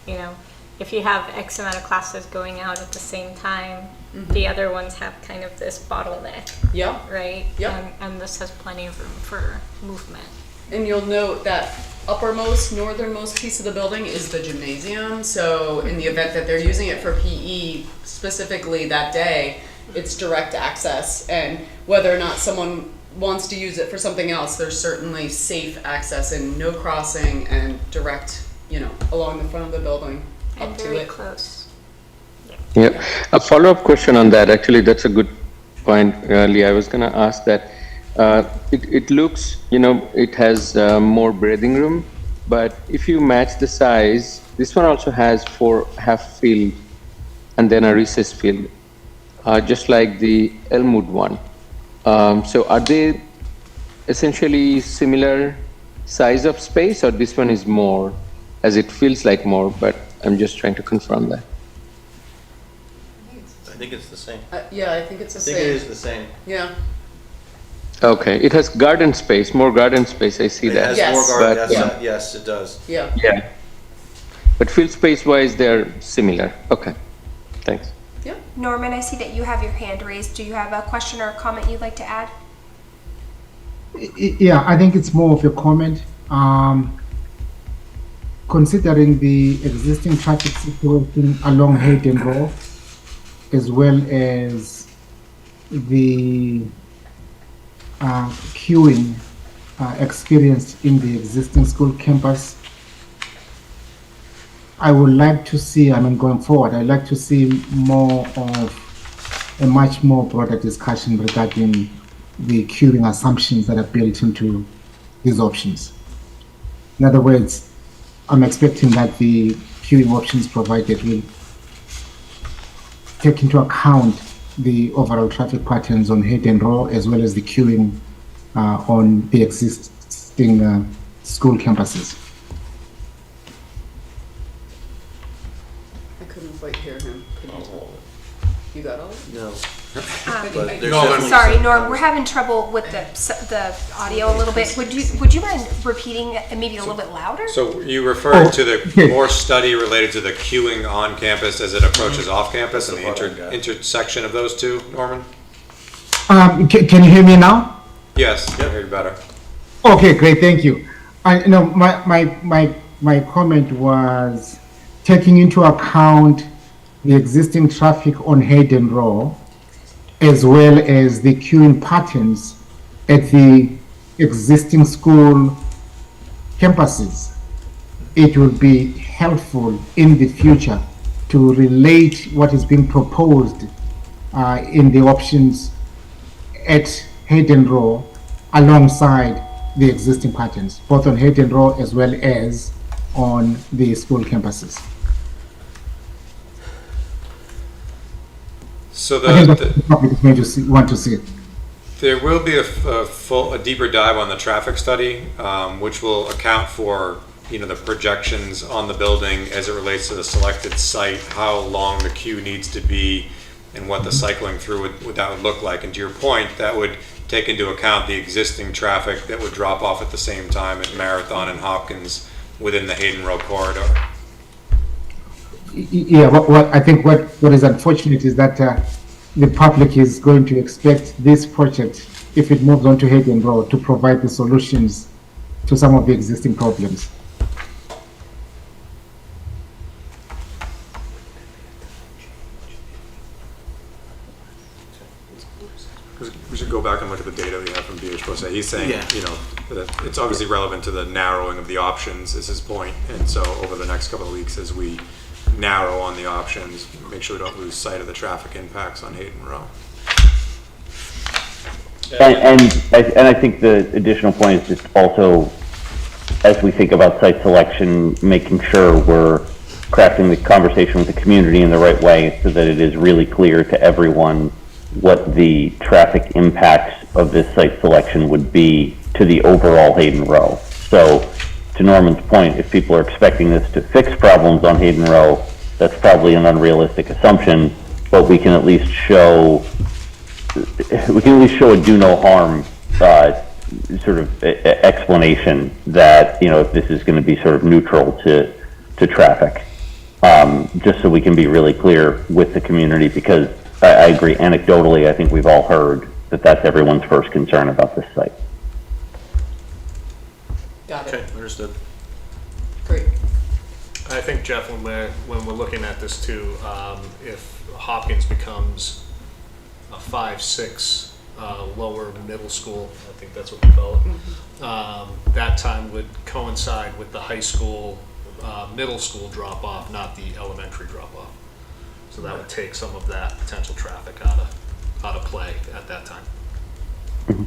if you have X amount of classes going out at the same time, the other ones have kind of this bottleneck. Yeah. Right? Yep. And this has plenty of room for movement. And you'll note that uppermost, northernmost piece of the building is the gymnasium. So in the event that they're using it for PE specifically that day, it's direct access. And whether or not someone wants to use it for something else, there's certainly safe access and no crossing and direct, along the front of the building And up to very it. close. Yeah, a follow-up question on that. Actually, that's a good point, Lee. I was going to ask that. It looks, it has more breathing room, but if you match the size, this one also has 4 half field and then a recess field, just like the Elmwood one. So are they essentially similar size of space, or this one is more, as it feels like more, but I'm just trying to confirm that. I think it's the same. Yeah, I think it's the I same. think it is the same. Yeah. Okay, it has garden space, more garden space, I see It that. has more garden. But, Yes, yes, it does. Yeah. yeah. But field space wise, they're similar. Okay, thanks. Norman, I see that you have your hand raised. Do you have a question or a comment you'd like to add? Yeah, I think it's more of a comment. Considering the existing traffic situation along Hayden Row, as well as the queuing experienced in the existing school campus, I would like to see, going forward, I'd like to see more of a much more broader discussion regarding the queuing assumptions that are built into these options. In other words, I'm expecting that the queuing options provided will take into account the overall traffic patterns on Hayden Row as well as the queuing on the existing school campuses. I couldn't quite hear him. You got all of it? No. But there's definitely Sorry, some- Norm, we're having trouble with the audio a little bit. Would you mind repeating it maybe a little bit louder? So you referred to the more study related to the queuing on campus as it approaches off campus and the intersection of those two, Norman? Can you hear me now? Yes, I hear you better. Okay, great, thank you. My comment was taking into account the existing traffic on Hayden Row, as well as the queuing patterns at the existing school campuses, it will be helpful in the future to relate what is being proposed in the options at Hayden Row alongside the existing patterns, both on Hayden Row as well as on the school campuses. So I think that's what the public is going to want to see. there will be a deeper dive on the traffic study, which will account for, you know, the projections on the building as it relates to the selected site, how long the queue needs to be, and what the cycling through would that would look like. And to your point, that would take into account the existing traffic that would drop off at the same time at Marathon and Hopkins within the Hayden Row corridor. Yeah, I think what is unfortunate is that the public is going to expect this project, if it moves on to Hayden Row, to provide the solutions to some of the existing problems. We should go back and look at the data we have from BHPOSA. He's saying, Yeah. you know, that it's obviously relevant to the narrowing of the options is his point. And so over the next couple of weeks, as we narrow on the options, make sure we don't lose sight of the traffic impacts on Hayden Row. And I think the additional point is just also, as we think about site selection, making sure we're crafting the conversation with the community in the right way so that it is really clear to everyone what the traffic impacts of this site selection would be to the overall Hayden Row. So to Norman's point, if people are expecting this to fix problems on Hayden Row, that's probably an unrealistic assumption, but we can at least show a do no harm sort of explanation that, you know, if this is going to be sort of neutral to traffic, just so we can be really clear with the community, because I agree, anecdotally, I think we've all heard that that's everyone's first concern about this site. Got it. Okay, understood. Great. I think, Jeff, when we're looking at this too, if Hopkins becomes a 5-6 lower middle school, I think that's what we call it, that time would coincide with the high school, middle school drop off, not the elementary drop off. So that would take some of that potential traffic out of play at that time.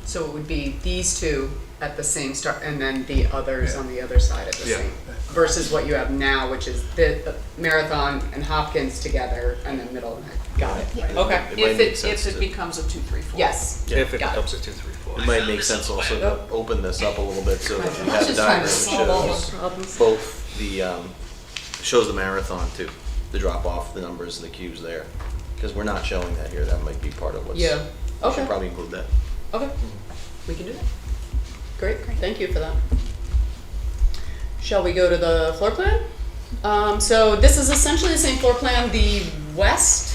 So it would be these two at the same start, and then the others on the other side at the Yeah. same, versus what you have now, which is the Marathon and Hopkins together, and then middle. Got it. Yeah. Okay. If it becomes a 2-3-4. Yes. If it Got becomes a 2-3-4. It might make sense also to open this up a little bit so that you Let's have a just try to diagram solve all that the shows problems. both the, shows the marathon too, the drop off, the numbers, the queues there. Because we're not showing that here, that might be part of what's. Yeah. We Okay. should probably include that. Okay, we can do that. Great, thank you for that. Shall we go to the floor plan? So this is essentially the same floor plan. The west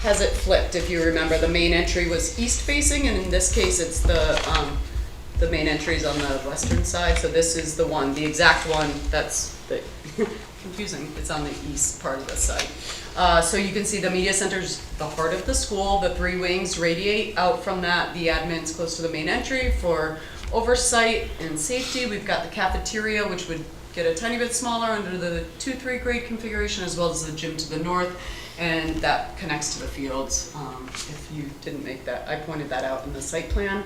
has it flipped. If you remember, the main entry was east facing, and in this case, it's the main entry is on the western side. So this is the one, the exact one that's confusing. It's on the east part of the site. So you can see the media center's the heart of the school. The 3 wings radiate out from that. The admin's close to the main entry for oversight and safety. We've got the cafeteria, which would get a tiny bit smaller under the 2-3 grade configuration, as well as the gym to the north, and that connects to the fields. If you didn't make that, I pointed that out in the site plan.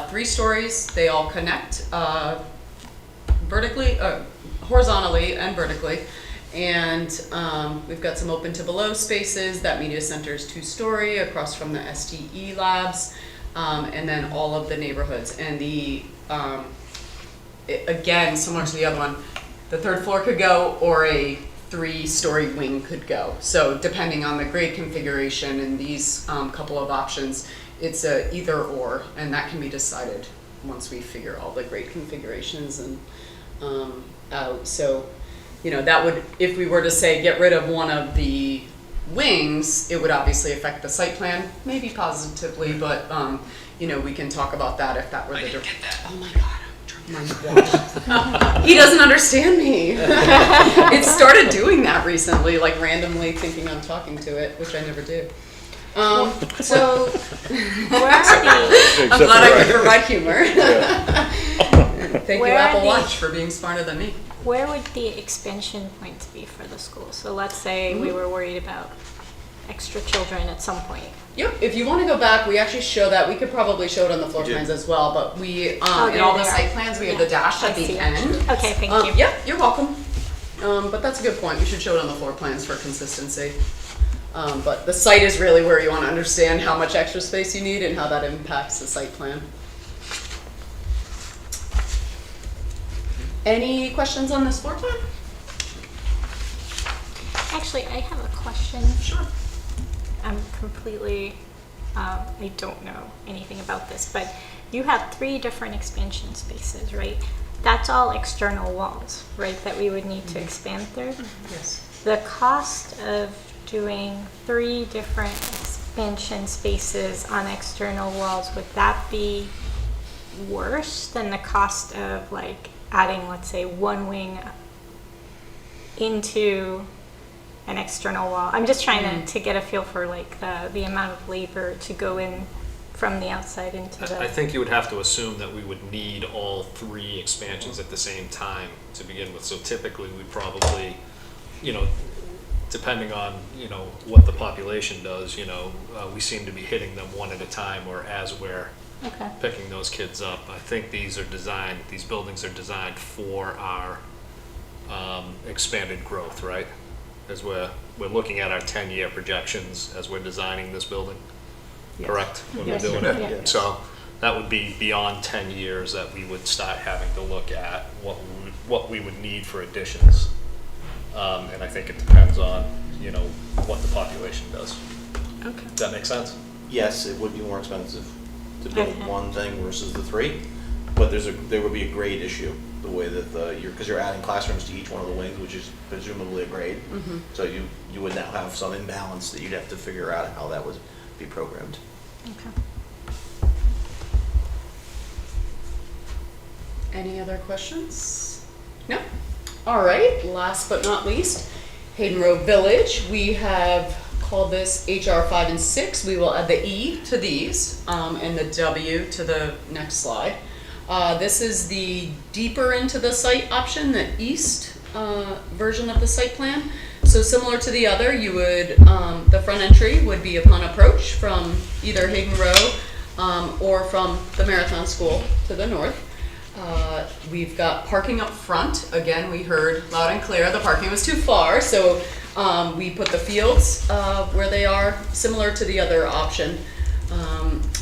3 stories, they all connect vertically, horizontally and vertically. And we've got some open to below spaces. That media center is 2-story across from the STE labs, and then all of the neighborhoods. And again, similar to the other one, the 3rd floor could go, or a 3-story wing could go. So depending on the grade configuration and these couple of options, it's a either or, and that can be decided once we figure all the grade configurations and out. So, you know, that would, if we were to say get rid of one of the wings, it would obviously affect the site plan, maybe positively, but you know, we can talk about that if that were the. Oh my God, I'm Mine's washed. He doesn't understand me. It started doing that recently, like randomly thinking I'm talking to it, which I never do. So Where are the I'm glad I could provide humor. Thank you, Where are Apple the- Watch, for being smarter than me. where would the expansion points be for the school? So let's say we were worried about extra children at some point. Yep, if you want to go back, we actually show that. We could probably show it on the floor We do. plans as well, but we, in there all the they are. site plans, we have the dash I at the see. end. Okay, thank you. Yep, you're welcome. But that's a good point. We should show it on the floor plans for consistency. But the site is really where you want to understand how much extra space you need and how that impacts the site plan. Any questions on this floor plan? Actually, I have a question. Sure. I'm completely, I don't know anything about this, but you have 3 different expansion spaces, right? That's all external walls, right, that we would need to expand through? Yes. The cost of doing 3 different expansion spaces on external walls, would that be worse than the cost of like adding, let's say, 1 wing into an external wall? I'm just trying to get a feel for like the amount of labor to go in from the outside into the. I think you would have to assume that we would need all 3 expansions at the same time to begin with. So typically, we probably, depending on, what the population does, we seem to be hitting them one at a time or as we're Okay. picking those kids up. I think these buildings are designed for our expanded growth, right? As we're looking at our 10-year projections as we're designing this building, correct? When Yes. we're doing it. Yeah. So that would be beyond 10 years that we would start having to look at what we would need for additions. And I think it depends on, what the population does. Okay. Does that make sense? Yes, it would be more expensive to build Okay. one thing versus the 3, but there would be a grade issue, the way that because you're adding classrooms to each one of the wings, which is presumably a grade. So you would now have some imbalance that you'd have to figure out how that would be programmed. Okay. Any other questions? No? All right, last but not least, Hayden Road Village. We have called this HR 5 and 6. We will add the E to these and the W to the next slide. This is the deeper into the site option, the east version of the site plan. So similar to the other, you would, the front entry would be upon approach from either Hayden Row or from the Marathon School to the north. We've got parking up front. Again, we heard loud and clear the parking was too far, so we put the fields where they are, similar to the other option.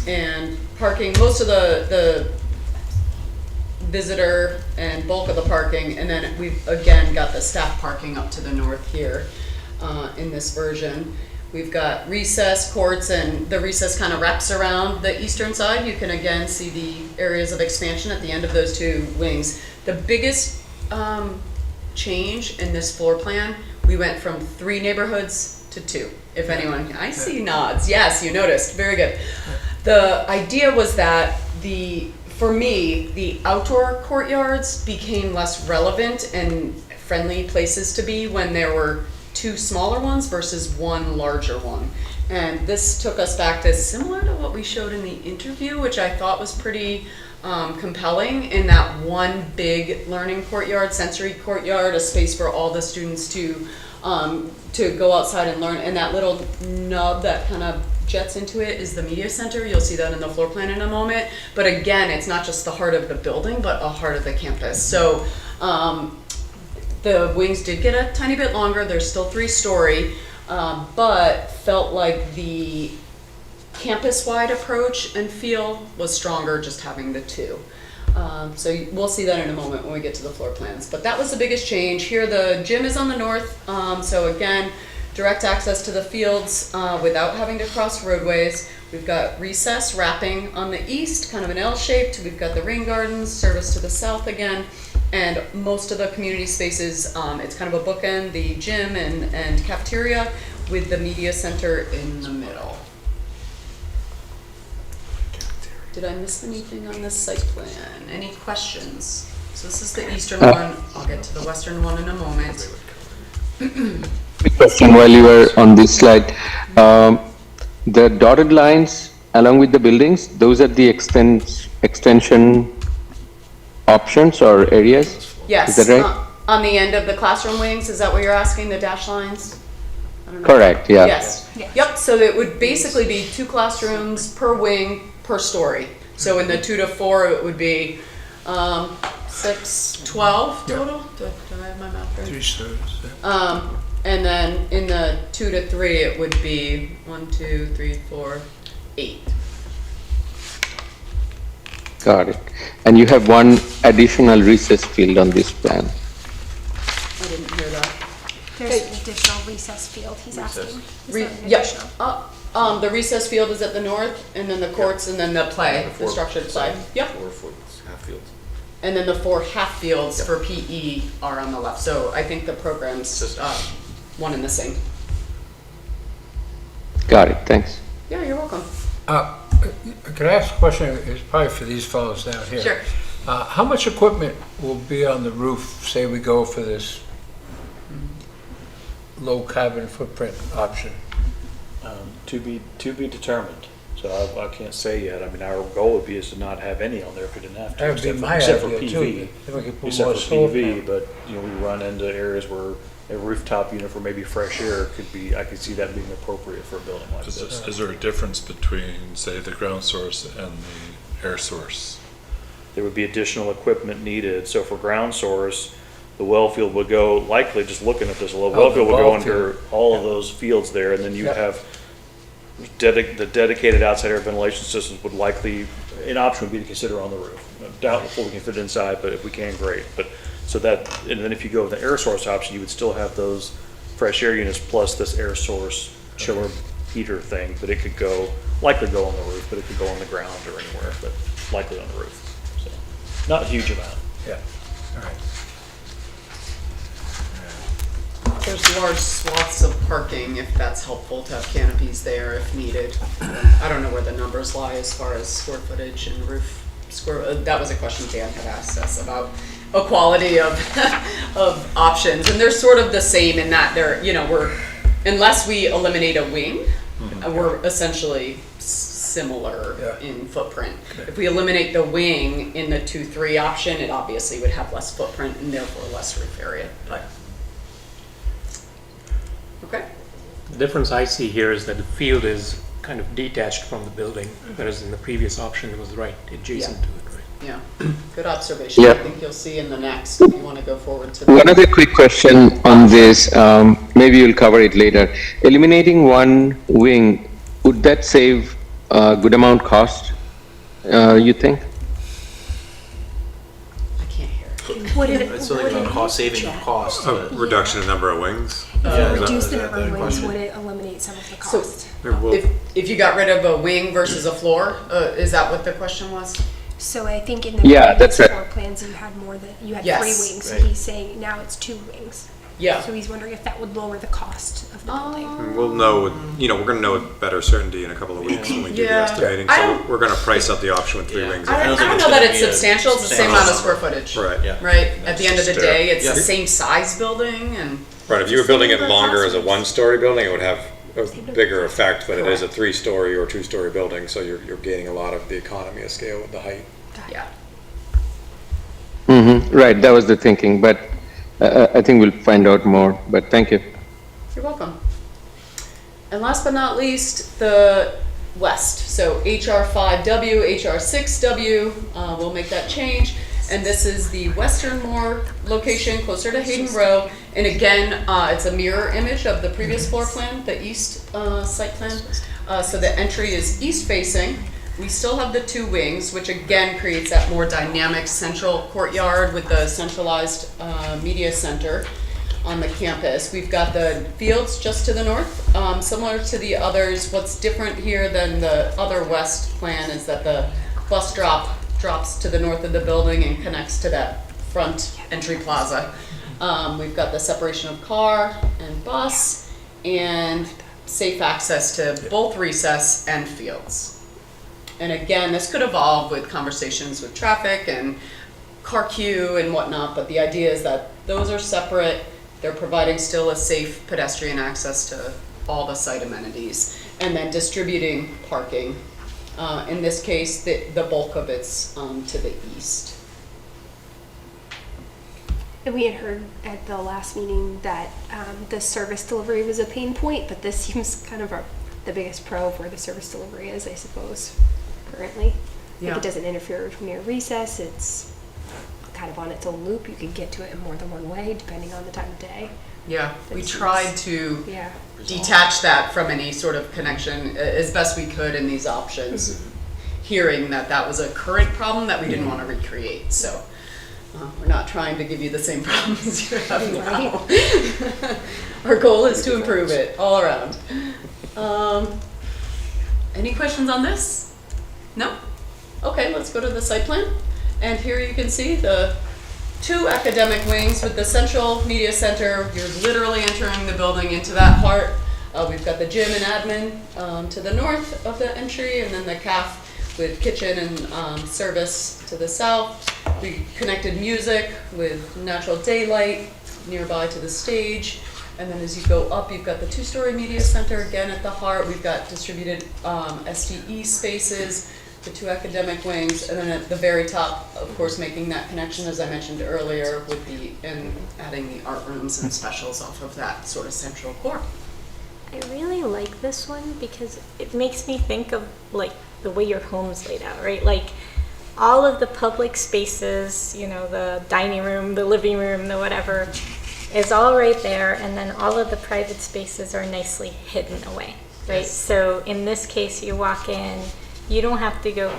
And parking, most of the visitor and bulk of the parking, and then we've again got the staff parking up to the north here in this version. We've got recess courts, and the recess kind of wraps around the eastern side. You can again see the areas of expansion at the end of those 2 wings. The biggest change in this floor plan, we went from 3 neighborhoods to 2. If anyone, I see nods. Yes, you noticed. Very good. The idea was that for me, the outdoor courtyards became less relevant and friendly places to be when there were 2 smaller ones versus 1 larger one. And this took us back to similar to what we showed in the interview, which I thought was pretty compelling, in that one big learning courtyard, sensory courtyard, a space for all the students to go outside and learn. And that little nub that kind of jets into it is the media center. You'll see that in the floor plan in a moment. But again, it's not just the heart of the building, but a heart of the campus. So the wings did get a tiny bit longer. They're still 3-story, but felt like the campus-wide approach and feel was stronger just having the 2. So we'll see that in a moment when we get to the floor plans. But that was the biggest change. Here the gym is on the north, so again, direct access to the fields without having to cross roadways. We've got recess wrapping on the east, kind of an L-shaped. We've got the rain gardens, service to the south again. And most of the community spaces, it's kind of a bookend, the gym and cafeteria with the media center in the middle. Cafeteria. Did I miss anything on this site plan? Any questions? So this is the eastern one. I'll get to the western one in a moment. Quick question while you were on this slide. The dotted lines along with the buildings, those are the extension options or areas? Yes. Is that right? On the end of the classroom wings, is that what you're asking, the dash lines? I don't know. Correct, yeah. Yes. Yep, so it would basically be 2 classrooms per wing per story. So in the 2 to 4, it would be 6, 12 total? Do I have my math right? 3 stories. And then in the 2 to 3, it would be 1, 2, 3, 4, 8. Got it. And you have one additional recess field on this plan. I didn't hear that. There's an additional recess field, he's asking. Is there an Yep. additional? The recess field is at the north, and then the courts, and then the play, the structured play. Yep. 4 foot half fields. And then the 4 half fields for PE are on the left. So I think the program's one and the same. Got it, thanks. Yeah, you're welcome. Could I ask a question? It's probably for these fellows down here. Sure. How much equipment will be on the roof, say we go for this low carbon footprint option? To be determined. So I can't say yet. I mean, our goal would be is to not have any on there if we didn't have to. That would be except for- my except for idea, too, PV. if we could put Except more for solar PV, panels. but, you know, we run into areas where a rooftop unit for maybe fresh air could be, I could see that being appropriate for a building like this. Is there a difference between, say, the ground source and the air source? There would be additional equipment needed. So for ground source, the well field would go, likely, just looking at this, the well the field would go well under all of those fields there, and then you Yep. have the dedicated outside air ventilation systems would likely, an option would be to consider on the roof. Doubtful we can fit inside, but if we can, great. But, so that, and then if you go with the air source option, you would still have those fresh air units plus this air source chiller heater thing, but it could go, likely go on the roof, but it could go on the ground or anywhere, but likely on the roof. So, not a huge amount. Yeah, all right. There's large swaths of parking, if that's helpful to have canopies there if needed. I don't know where the numbers lie as far as square footage and roof square, that was a question Dan had asked us about equality of, of options. And they're sort of the same in that they're, you know, unless we eliminate a wing, we're essentially similar in footprint. If we eliminate the wing in the 2-3 option, it obviously would have less footprint and therefore less roof area. But okay. The difference I see here is that the field is kind of detached from the building, whereas in the previous option it was right adjacent to it, right? Yeah, good observation. Yeah. I think you'll see in the next, if you want to go forward to the. One other quick question on this, maybe you'll cover it later. Eliminating one wing, would that save a good amount cost, you think? I can't hear. Would it, It's like a cost saving cost. A reduction in number of wings? reduce the number of wings, would it eliminate some of the cost? If you got rid of a wing versus a floor, is that what the question was? So I think in the Yeah, previous that's right. floor plans, you had more than, you had Yes, 3 wings, so right. he's saying now it's 2 wings. Yeah. So he's wondering if that would lower the cost of the building. We'll know, you know, we're gonna know with better certainty in a couple of weeks when we do the Yeah. estimating. I So don't- we're gonna price up the option with 3 Yeah. wings. I don't think know it's that gonna it's be a substantial, it's the same amount of square footage. Right. Yeah. Right, at the end of the Just, day, it's yeah. the same size building and. Right, if you were building it longer as a 1-story building, it would have a bigger effect than it is a 3-story or 2-story building, so you're gaining a lot of the economy of scale with the height. Yeah. Mm-hmm, right, that was the thinking, but I think we'll find out more, but thank you. You're welcome. And last but not least, the west. So HR 5W, HR 6W, we'll make that change. And this is the westernmost location, closer to Hayden Row. And again, it's a mirror image of the previous floor plan, the east site plan. So the entry is east facing. We still have the 2 wings, which again creates that more dynamic central courtyard with the centralized media center on the campus. We've got the fields just to the north, similar to the others. What's different here than the other west plan is that the bus drops to the north of the building and connects to that front entry plaza. We've got the separation of car and bus and safe access to both recess and fields. And again, this could evolve with conversations with traffic and car queue and whatnot, but the idea is that those are separate. They're providing still a safe pedestrian access to all the site amenities, and then distributing parking. In this case, the bulk of it's to the east. And we had heard at the last meeting that the service delivery was a pain point, but this seems kind of the biggest pro of where the service delivery is, I suppose, currently. Yeah. Like, it doesn't interfere with near recess. It's kind of on its own loop. You can get to it in more than one way, depending on the time of day. Yeah, That we seems- tried to Yeah. detach that from any sort of connection as best we could in these options, hearing that that was a current problem that we didn't want to recreate. So we're not trying to give you the same problems you have now. Our goal is to improve it all around. Any questions on this? No? Okay, let's go to the site plan. And here you can see the 2 academic wings with the central media center. You're literally entering the building into that heart. We've got the gym and admin to the north of the entry, and then the CAF with kitchen and service to the south. We connected music with natural daylight nearby to the stage. And then as you go up, you've got the 2-story media center again at the heart. We've got distributed STE spaces, the 2 academic wings, and then at the very top, of course, making that connection, as I mentioned earlier, with and adding the art rooms and specials off of that sort of central core. I really like this one because it makes me think of like the way your home's laid out, right? Like all of the public spaces, you know, the dining room, the living room, the whatever, is all right there, and then all of the private spaces are nicely hidden away, right? Yes. So in this case, you walk in, you don't have to go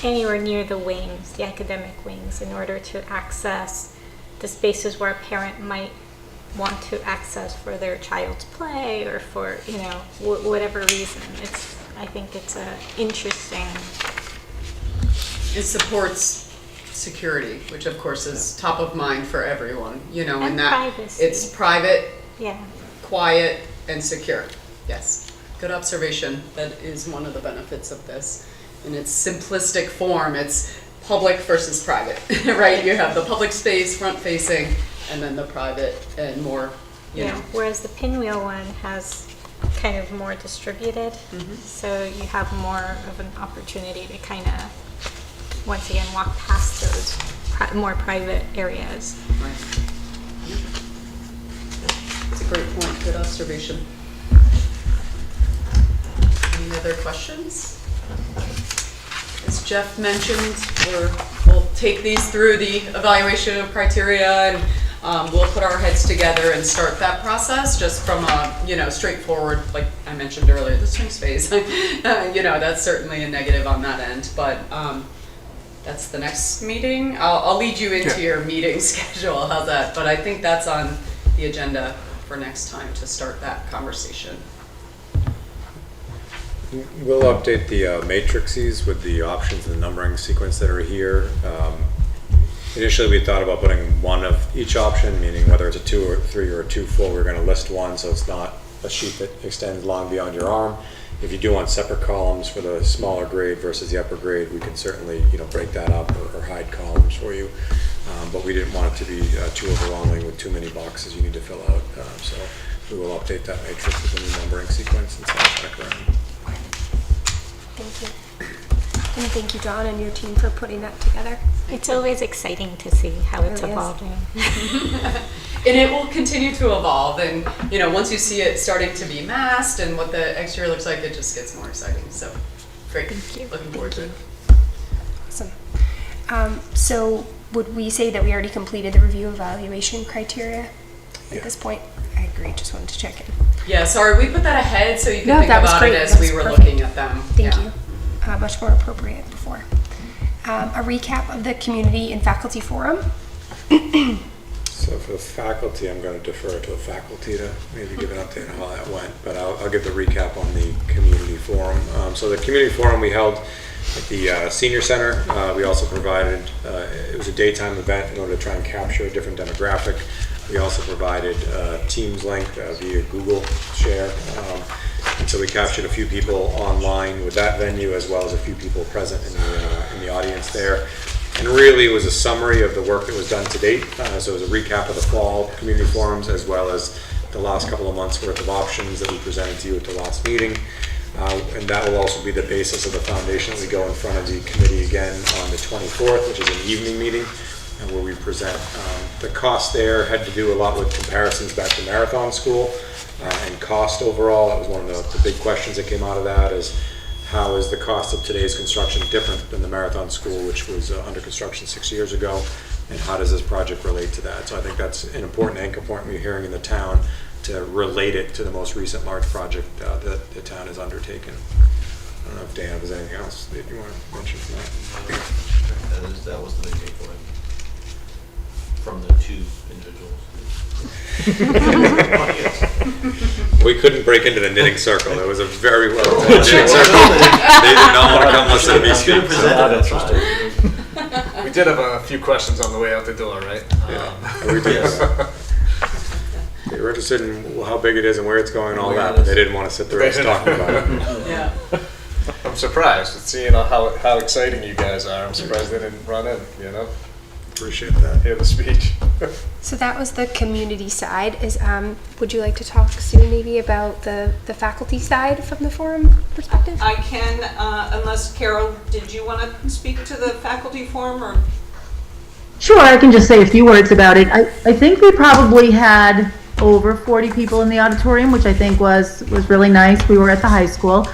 anywhere near the wings, the academic wings, in order to access the spaces where a parent might want to access for their child's play or for, you know, whatever reason. I think it's a interesting. It supports security, which of course is top of mind for everyone, you know, And in that privacy. it's private, Yeah. quiet, and secure. Yes, good observation. That is one of the benefits of this. In its simplistic form, it's public versus private, right? You have the public space, front facing, and then the private and more, you know. Whereas the pinwheel one has kind of more distributed, so you have more of an opportunity to kind of, once again, walk past those more private areas. Right. Yep. It's a great point, good observation. Any other questions? As Jeff mentioned, we'll take these through the evaluation of criteria, and we'll put our heads together and start that process just from a, you know, straightforward, like I mentioned earlier, the swing space. You know, that's certainly a negative on that end, but that's the next meeting. I'll lead you into your meeting schedule, how's that? But I think that's on the agenda for next time to start that conversation. We'll update the matrices with the options and the numbering sequence that are here. Initially, we thought about putting one of each option, meaning whether it's a 2 or 3 or a 2 full, we're going to list one, so it's not a sheet that extends long beyond your arm. If you do want separate columns for the smaller grade versus the upper grade, we can certainly, you know, break that up or hide columns for you. But we didn't want it to be too overwhelming with too many boxes you need to fill out. So we will update that matrix with a new numbering sequence and send it back around. Thank you. And thank you, John, and your team for putting that together. It's always exciting to see how it's really is. evolving. And it will continue to evolve, and you know, once you see it starting to be masked and what the exterior looks like, it just gets more exciting. So great. Thank you. Looking forward to it. Awesome. So would we say that we already completed the review evaluation criteria at this point? I agree, just wanted to check in. Yeah, sorry, we put that ahead so you could No, think that was about great. it as That we was were perfect. looking at them. Thank Yeah. you. Much more appropriate before. A recap of the community and faculty forum. So for the faculty, I'm going to defer to a faculty to maybe give an update on how that went, but I'll give the recap on the community forum. So the community forum we held at the senior center. We also provided, it was a daytime event in order to try and capture a different demographic. We also provided Teams link via Google Share. And so we captured a few people online with that venue, as well as a few people present in the audience there. And really, it was a summary of the work that was done to date. So it was a recap of the fall community forums, as well as the last couple of months worth of options that we presented to you at the last meeting. And that will also be the basis of the foundation that we go in front of the committee again on the 24th, which is an evening meeting, where we present. The cost there had to do a lot with comparisons back to Marathon School and cost overall. That was one of the big questions that came out of that, is how is the cost of today's construction different than the Marathon School, which was under construction 6 years ago, and how does this project relate to that? So I think that's an important anchor point we're hearing in the town, to relate it to the most recent large project that the town has undertaken. I don't know if Dan, if there's anything else that you want to mention from that. That was the big takeaway from the two individuals. We couldn't break into the knitting circle. It was a very well knitting circle. They did not want to come listen to me speak. We did have a few questions on the way out the door, right? Yeah, we did. They were interested in how big it is and where it's going and all that, but they didn't want to sit there and talk about it. Yeah. I'm surprised with seeing how exciting you guys are. I'm surprised they didn't run in, you know? Appreciate that. Hear the speech. So that was the community side. Would you like to talk, Sue, maybe about the faculty side from the forum perspective? I can, unless Carol, did you want to speak to the faculty forum, or? Sure, I can just say a few words about it. I think we probably had over 40 people in the auditorium, which I think was really nice. We were at the high school.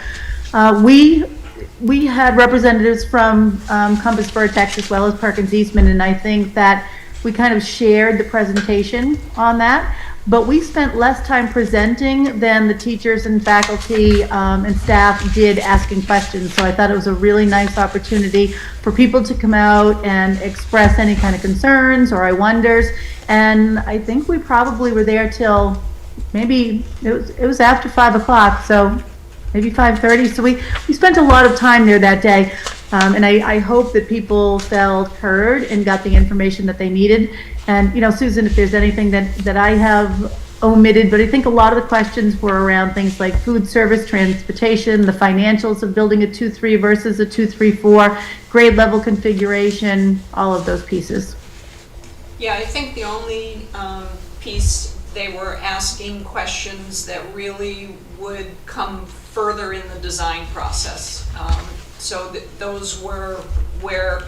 We had representatives from Compass Vertex as well as Perkins Eastman, and I think that we kind of shared the presentation on that. But we spent less time presenting than the teachers and faculty and staff did asking questions. So I thought it was a really nice opportunity for people to come out and express any kind of concerns or wonders. And I think we probably were there till maybe it was after 5 o'clock, so maybe 5:30. So we spent a lot of time there that day. And I hope that people felt heard and got the information that they needed. And, you know, Susan, if there's anything that I have omitted, but I think a lot of the questions were around things like food service, transportation, the financials of building a 2-3 versus a 2-3-4, grade level configuration, all of those pieces. Yeah, I think the only piece, they were asking questions that really would come further in the design process. So those were where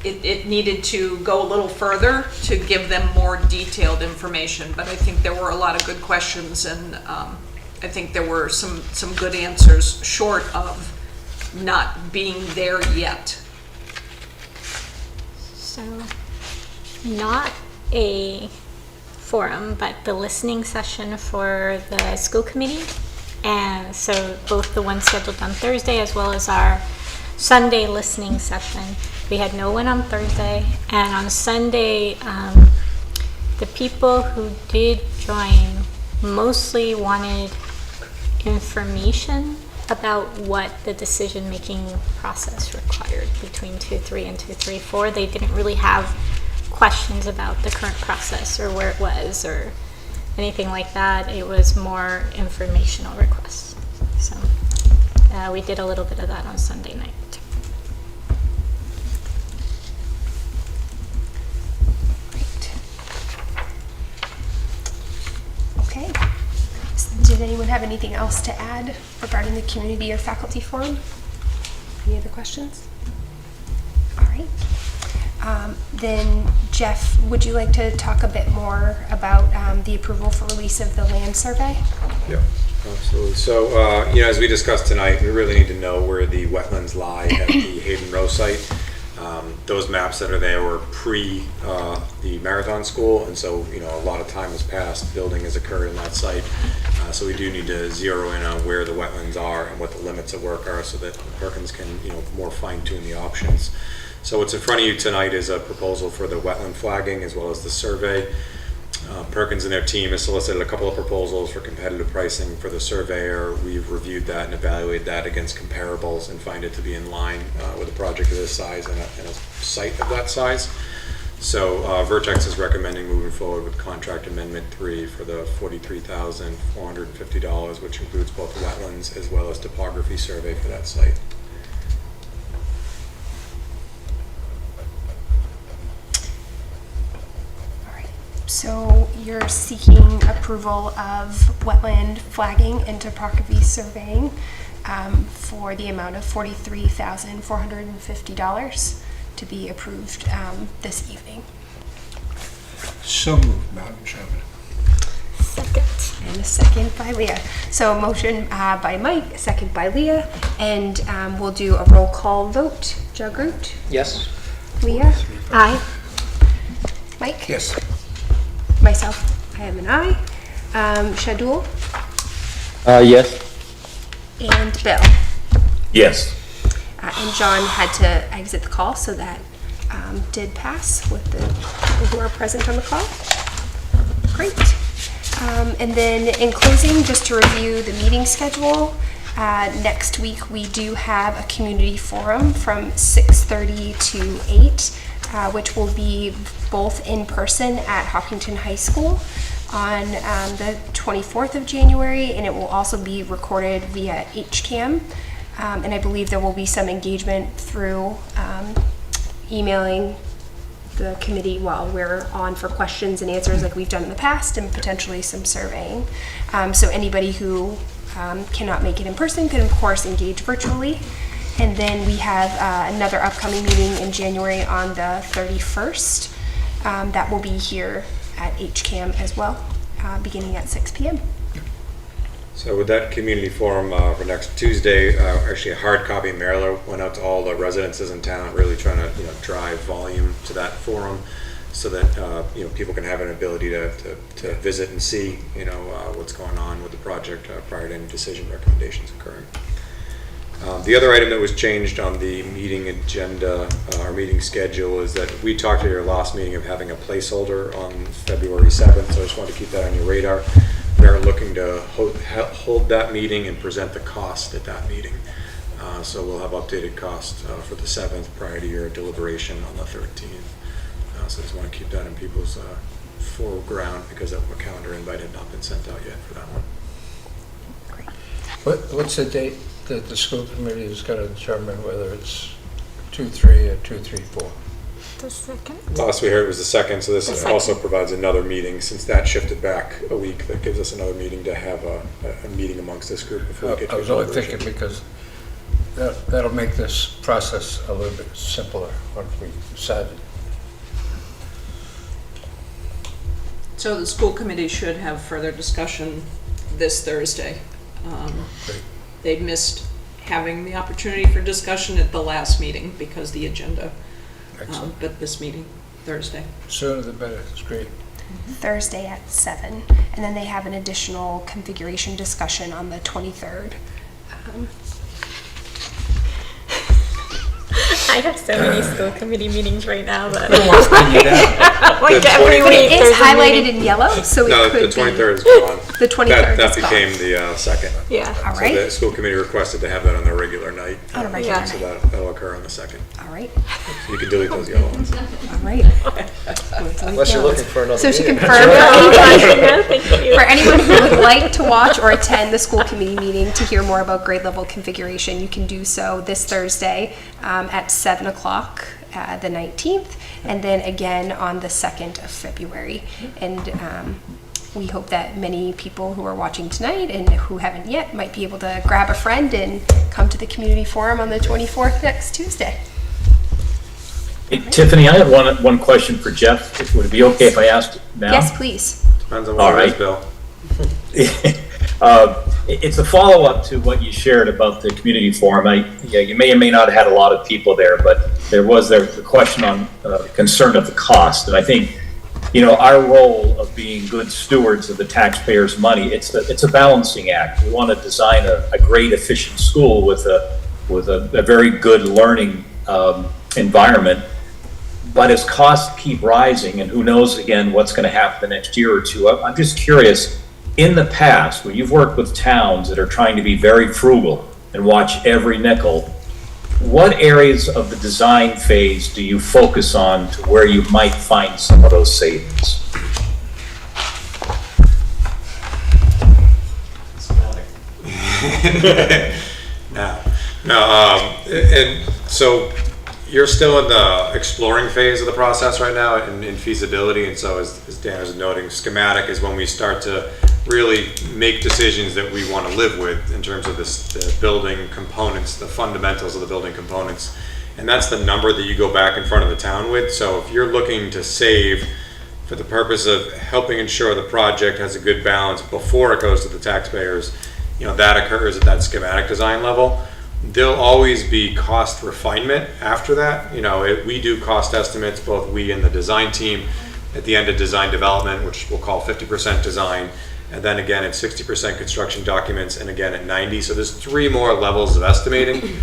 it needed to go a little further to give them more detailed information. But I think there were a lot of good questions, and I think there were some good answers short of not being there yet. So, not a forum, but the listening session for the school committee. And so both the one scheduled on Thursday as well as our Sunday listening session. We had no one on Thursday, and on Sunday, the people who did join mostly wanted information about what the decision-making process required between 2-3 and 2-3-4. They didn't really have questions about the current process or where it was or anything like that. It was more informational requests. So we did a little bit of that on Sunday night. Great. Okay. Did anyone have anything else to add regarding the community or faculty forum? Any other questions? All right. Then Jeff, would you like to talk a bit more about the approval for release of the land survey? Yeah, absolutely. So, you know, as we discussed tonight, we really need to know where the wetlands lie at the Hayden Row site. Those maps that are there were pre the Marathon School, and so, you know, a lot of time has passed, building has occurred in that site. So we do need to zero in on where the wetlands are and what the limits of work are so that Perkins can, you know, more fine tune the options. So what's in front of you tonight is a proposal for the wetland flagging as well as the survey. Perkins and their team has solicited a couple of proposals for competitive pricing for the surveyor. We've reviewed that and evaluated that against comparables and find it to be in line with a project of this size and a site of that size. So Vertex is recommending moving forward with contract amendment 3 for the $43,450, which includes both the wetlands as well as topography survey for that site. So you're seeking approval of wetland flagging and topography surveying for the amount of $43,450 to be approved this evening. So moved, Madam Chairman. Second. And a second by Leah. So a motion by Mike, a second by Leah, and we'll do a roll call vote. Jagrup? Yes. Leah? Aye. Mike? Yes. Myself, I am an aye. Shadul? Yes. And Bill? Yes. And John had to exit the call, so that did pass with the people who are present on the call. Great. And then in closing, just to review the meeting schedule, next week we do have a community forum from 6:30 to 8, which will be both in person at Hopkinton High School on the 24th of January, and it will also be recorded via HCAM. And I believe there will be some engagement through emailing the committee while we're on for questions and answers like we've done in the past, and potentially some surveying. So anybody who cannot make it in person can of course engage virtually. And then we have another upcoming meeting in January on the 31st. That will be here at HCAM as well, beginning at 6 p.m. So with that community forum for next Tuesday, actually a hard copy mailer went out to all the residences in town, really trying to drive volume to that forum, so that people can have an ability to visit and see what's going on with the project prior to any decision recommendations occurring. The other item that was changed on the meeting agenda, our meeting schedule, is that we talked at your last meeting of having a placeholder on February 7th, so I just wanted to keep that on your radar. We are looking to hold that meeting and present the cost at that meeting. So we'll have updated costs for the 7th prior to your deliberation on the 13th. So I just want to keep that in people's foreground, because that calendar invite had not been sent out yet for that one. What's the date that the school committee is going to determine whether it's 2-3 or 2-3-4? The second. Last we heard was the 2nd, so this also provides another meeting, since that shifted back a week. That gives us another meeting to have a meeting amongst this group before we get to I was only thinking because that'll make this process a little bit simpler once we decide. So the school committee should have further discussion this Thursday. They missed having the opportunity for discussion at the last meeting because the agenda, but this meeting, Thursday. Sooner the better, it's great. Thursday at 7, and then they have an additional configuration discussion on the 23rd. I have so many school committee meetings right now that Like every week It is there's a highlighted meeting. in yellow, so it No, could the be 23rd is gone. the 23rd. That is gone. became the 2nd. Yeah. All So right. the school committee requested to have that on their regular night. On a regular So night. that'll occur on the 2nd. All right. So you can delete those yellow ones. All right. Unless you're looking for another So to meeting. confirm, No, thank you. for anyone who would like to watch or attend the school committee meeting to hear more about grade level configuration, you can do so this Thursday at 7 o'clock, the 19th, and then again on the 2nd of February. And we hope that many people who are watching tonight and who haven't yet might be able to grab a friend and come to the community forum on the 24th next Tuesday. Hey, Tiffany, I have one question for Jeff. Would it be okay if I asked now? Yes, please. Depends on All what it is, right. Bill. It's a follow-up to what you shared about the community forum. You may or may not have had a lot of people there, but there was the question on concern of the cost. And I think, our role of being good stewards of the taxpayers' money, it's a balancing act. We want to design a great, efficient school with a very good learning environment. But as costs keep rising, and who knows, again, what's going to happen the next year or two, I'm just curious, in the past, when you've worked with towns that are trying to be very frugal and watch every nickel, what areas of the design phase do you focus on to where you might find some of those savings? And so you're still in the exploring phase of the process right now in feasibility, and so as Dan was noting, schematic is when we start to really make decisions that we want to live with in terms of the building components, the fundamentals of the building components, and that's the number that you go back in front of the town with. So if you're looking to save for the purpose of helping ensure the project has a good balance before it goes to the taxpayers, that occurs at that schematic design level. There'll always be cost refinement after that. We do cost estimates, both we and the design team, at the end of design development, which we'll call 50% design, and then again at 60% construction documents, and again at 90. So there's 3 more levels of estimating.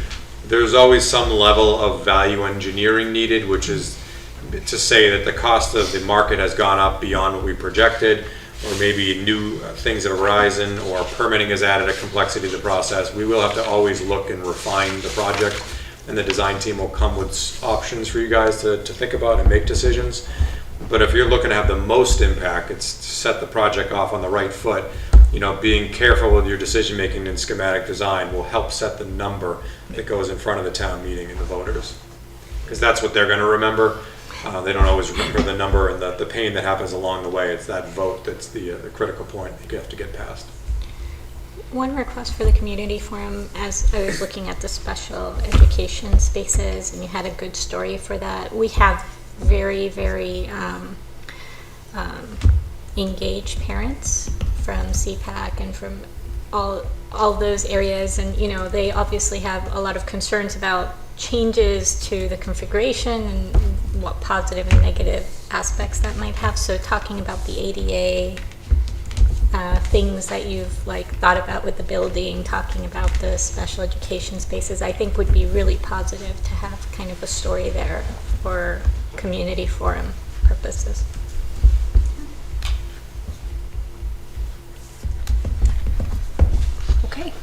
There's always some level of value engineering needed, which is to say that the cost of the market has gone up beyond what we projected, or maybe new things have arisen, or permitting has added a complexity to the process. We will have to always look and refine the project, and the design team will come with options for you guys to think about and make decisions. But if you're looking to have the most impact, it's to set the project off on the right foot. Being careful with your decision making in schematic design will help set the number that goes in front of the town meeting and the voters, because that's what they're going to remember. They don't always remember the number and the pain that happens along the way. It's that vote that's the critical point that you have to get past. One request for the community forum, as I was looking at the special education spaces, and you had a good story for that. We have very, very engaged parents from CPAC and from all those areas, and they obviously have a lot of concerns about changes to the configuration and what positive and negative aspects that might have. So talking about the ADA things that you've thought about with the building, talking about the special education spaces, I think would be really positive to have kind of a story there for community forum purposes. Okay.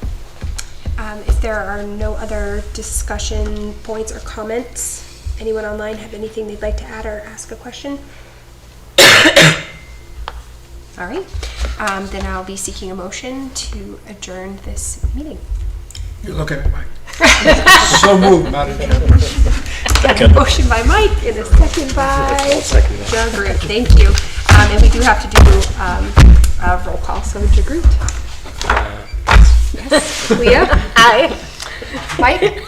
If there are no other discussion points or comments, anyone online have anything they'd like to add or ask a question? All right. Then I'll be seeking a motion to adjourn this meeting. You're looking at Mike. So moved, Madam Chair. Motion by Mike and a second by Jagrut. Thank you. And we do have to do a roll call. So Jagrut. Yes. Leah? Aye. Mike?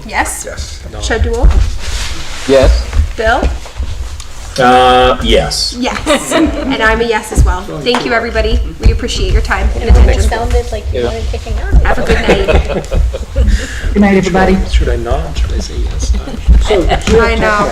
Yes? Yes. No. Shadul? Yes. Bill? Yes. Yes. And I'm a yes as well. Thank you, everybody. We appreciate your time and It attention. sounded like you wanted to hang out. Have a good night. Good night, everybody. Should I nod? Should I say yes? I know.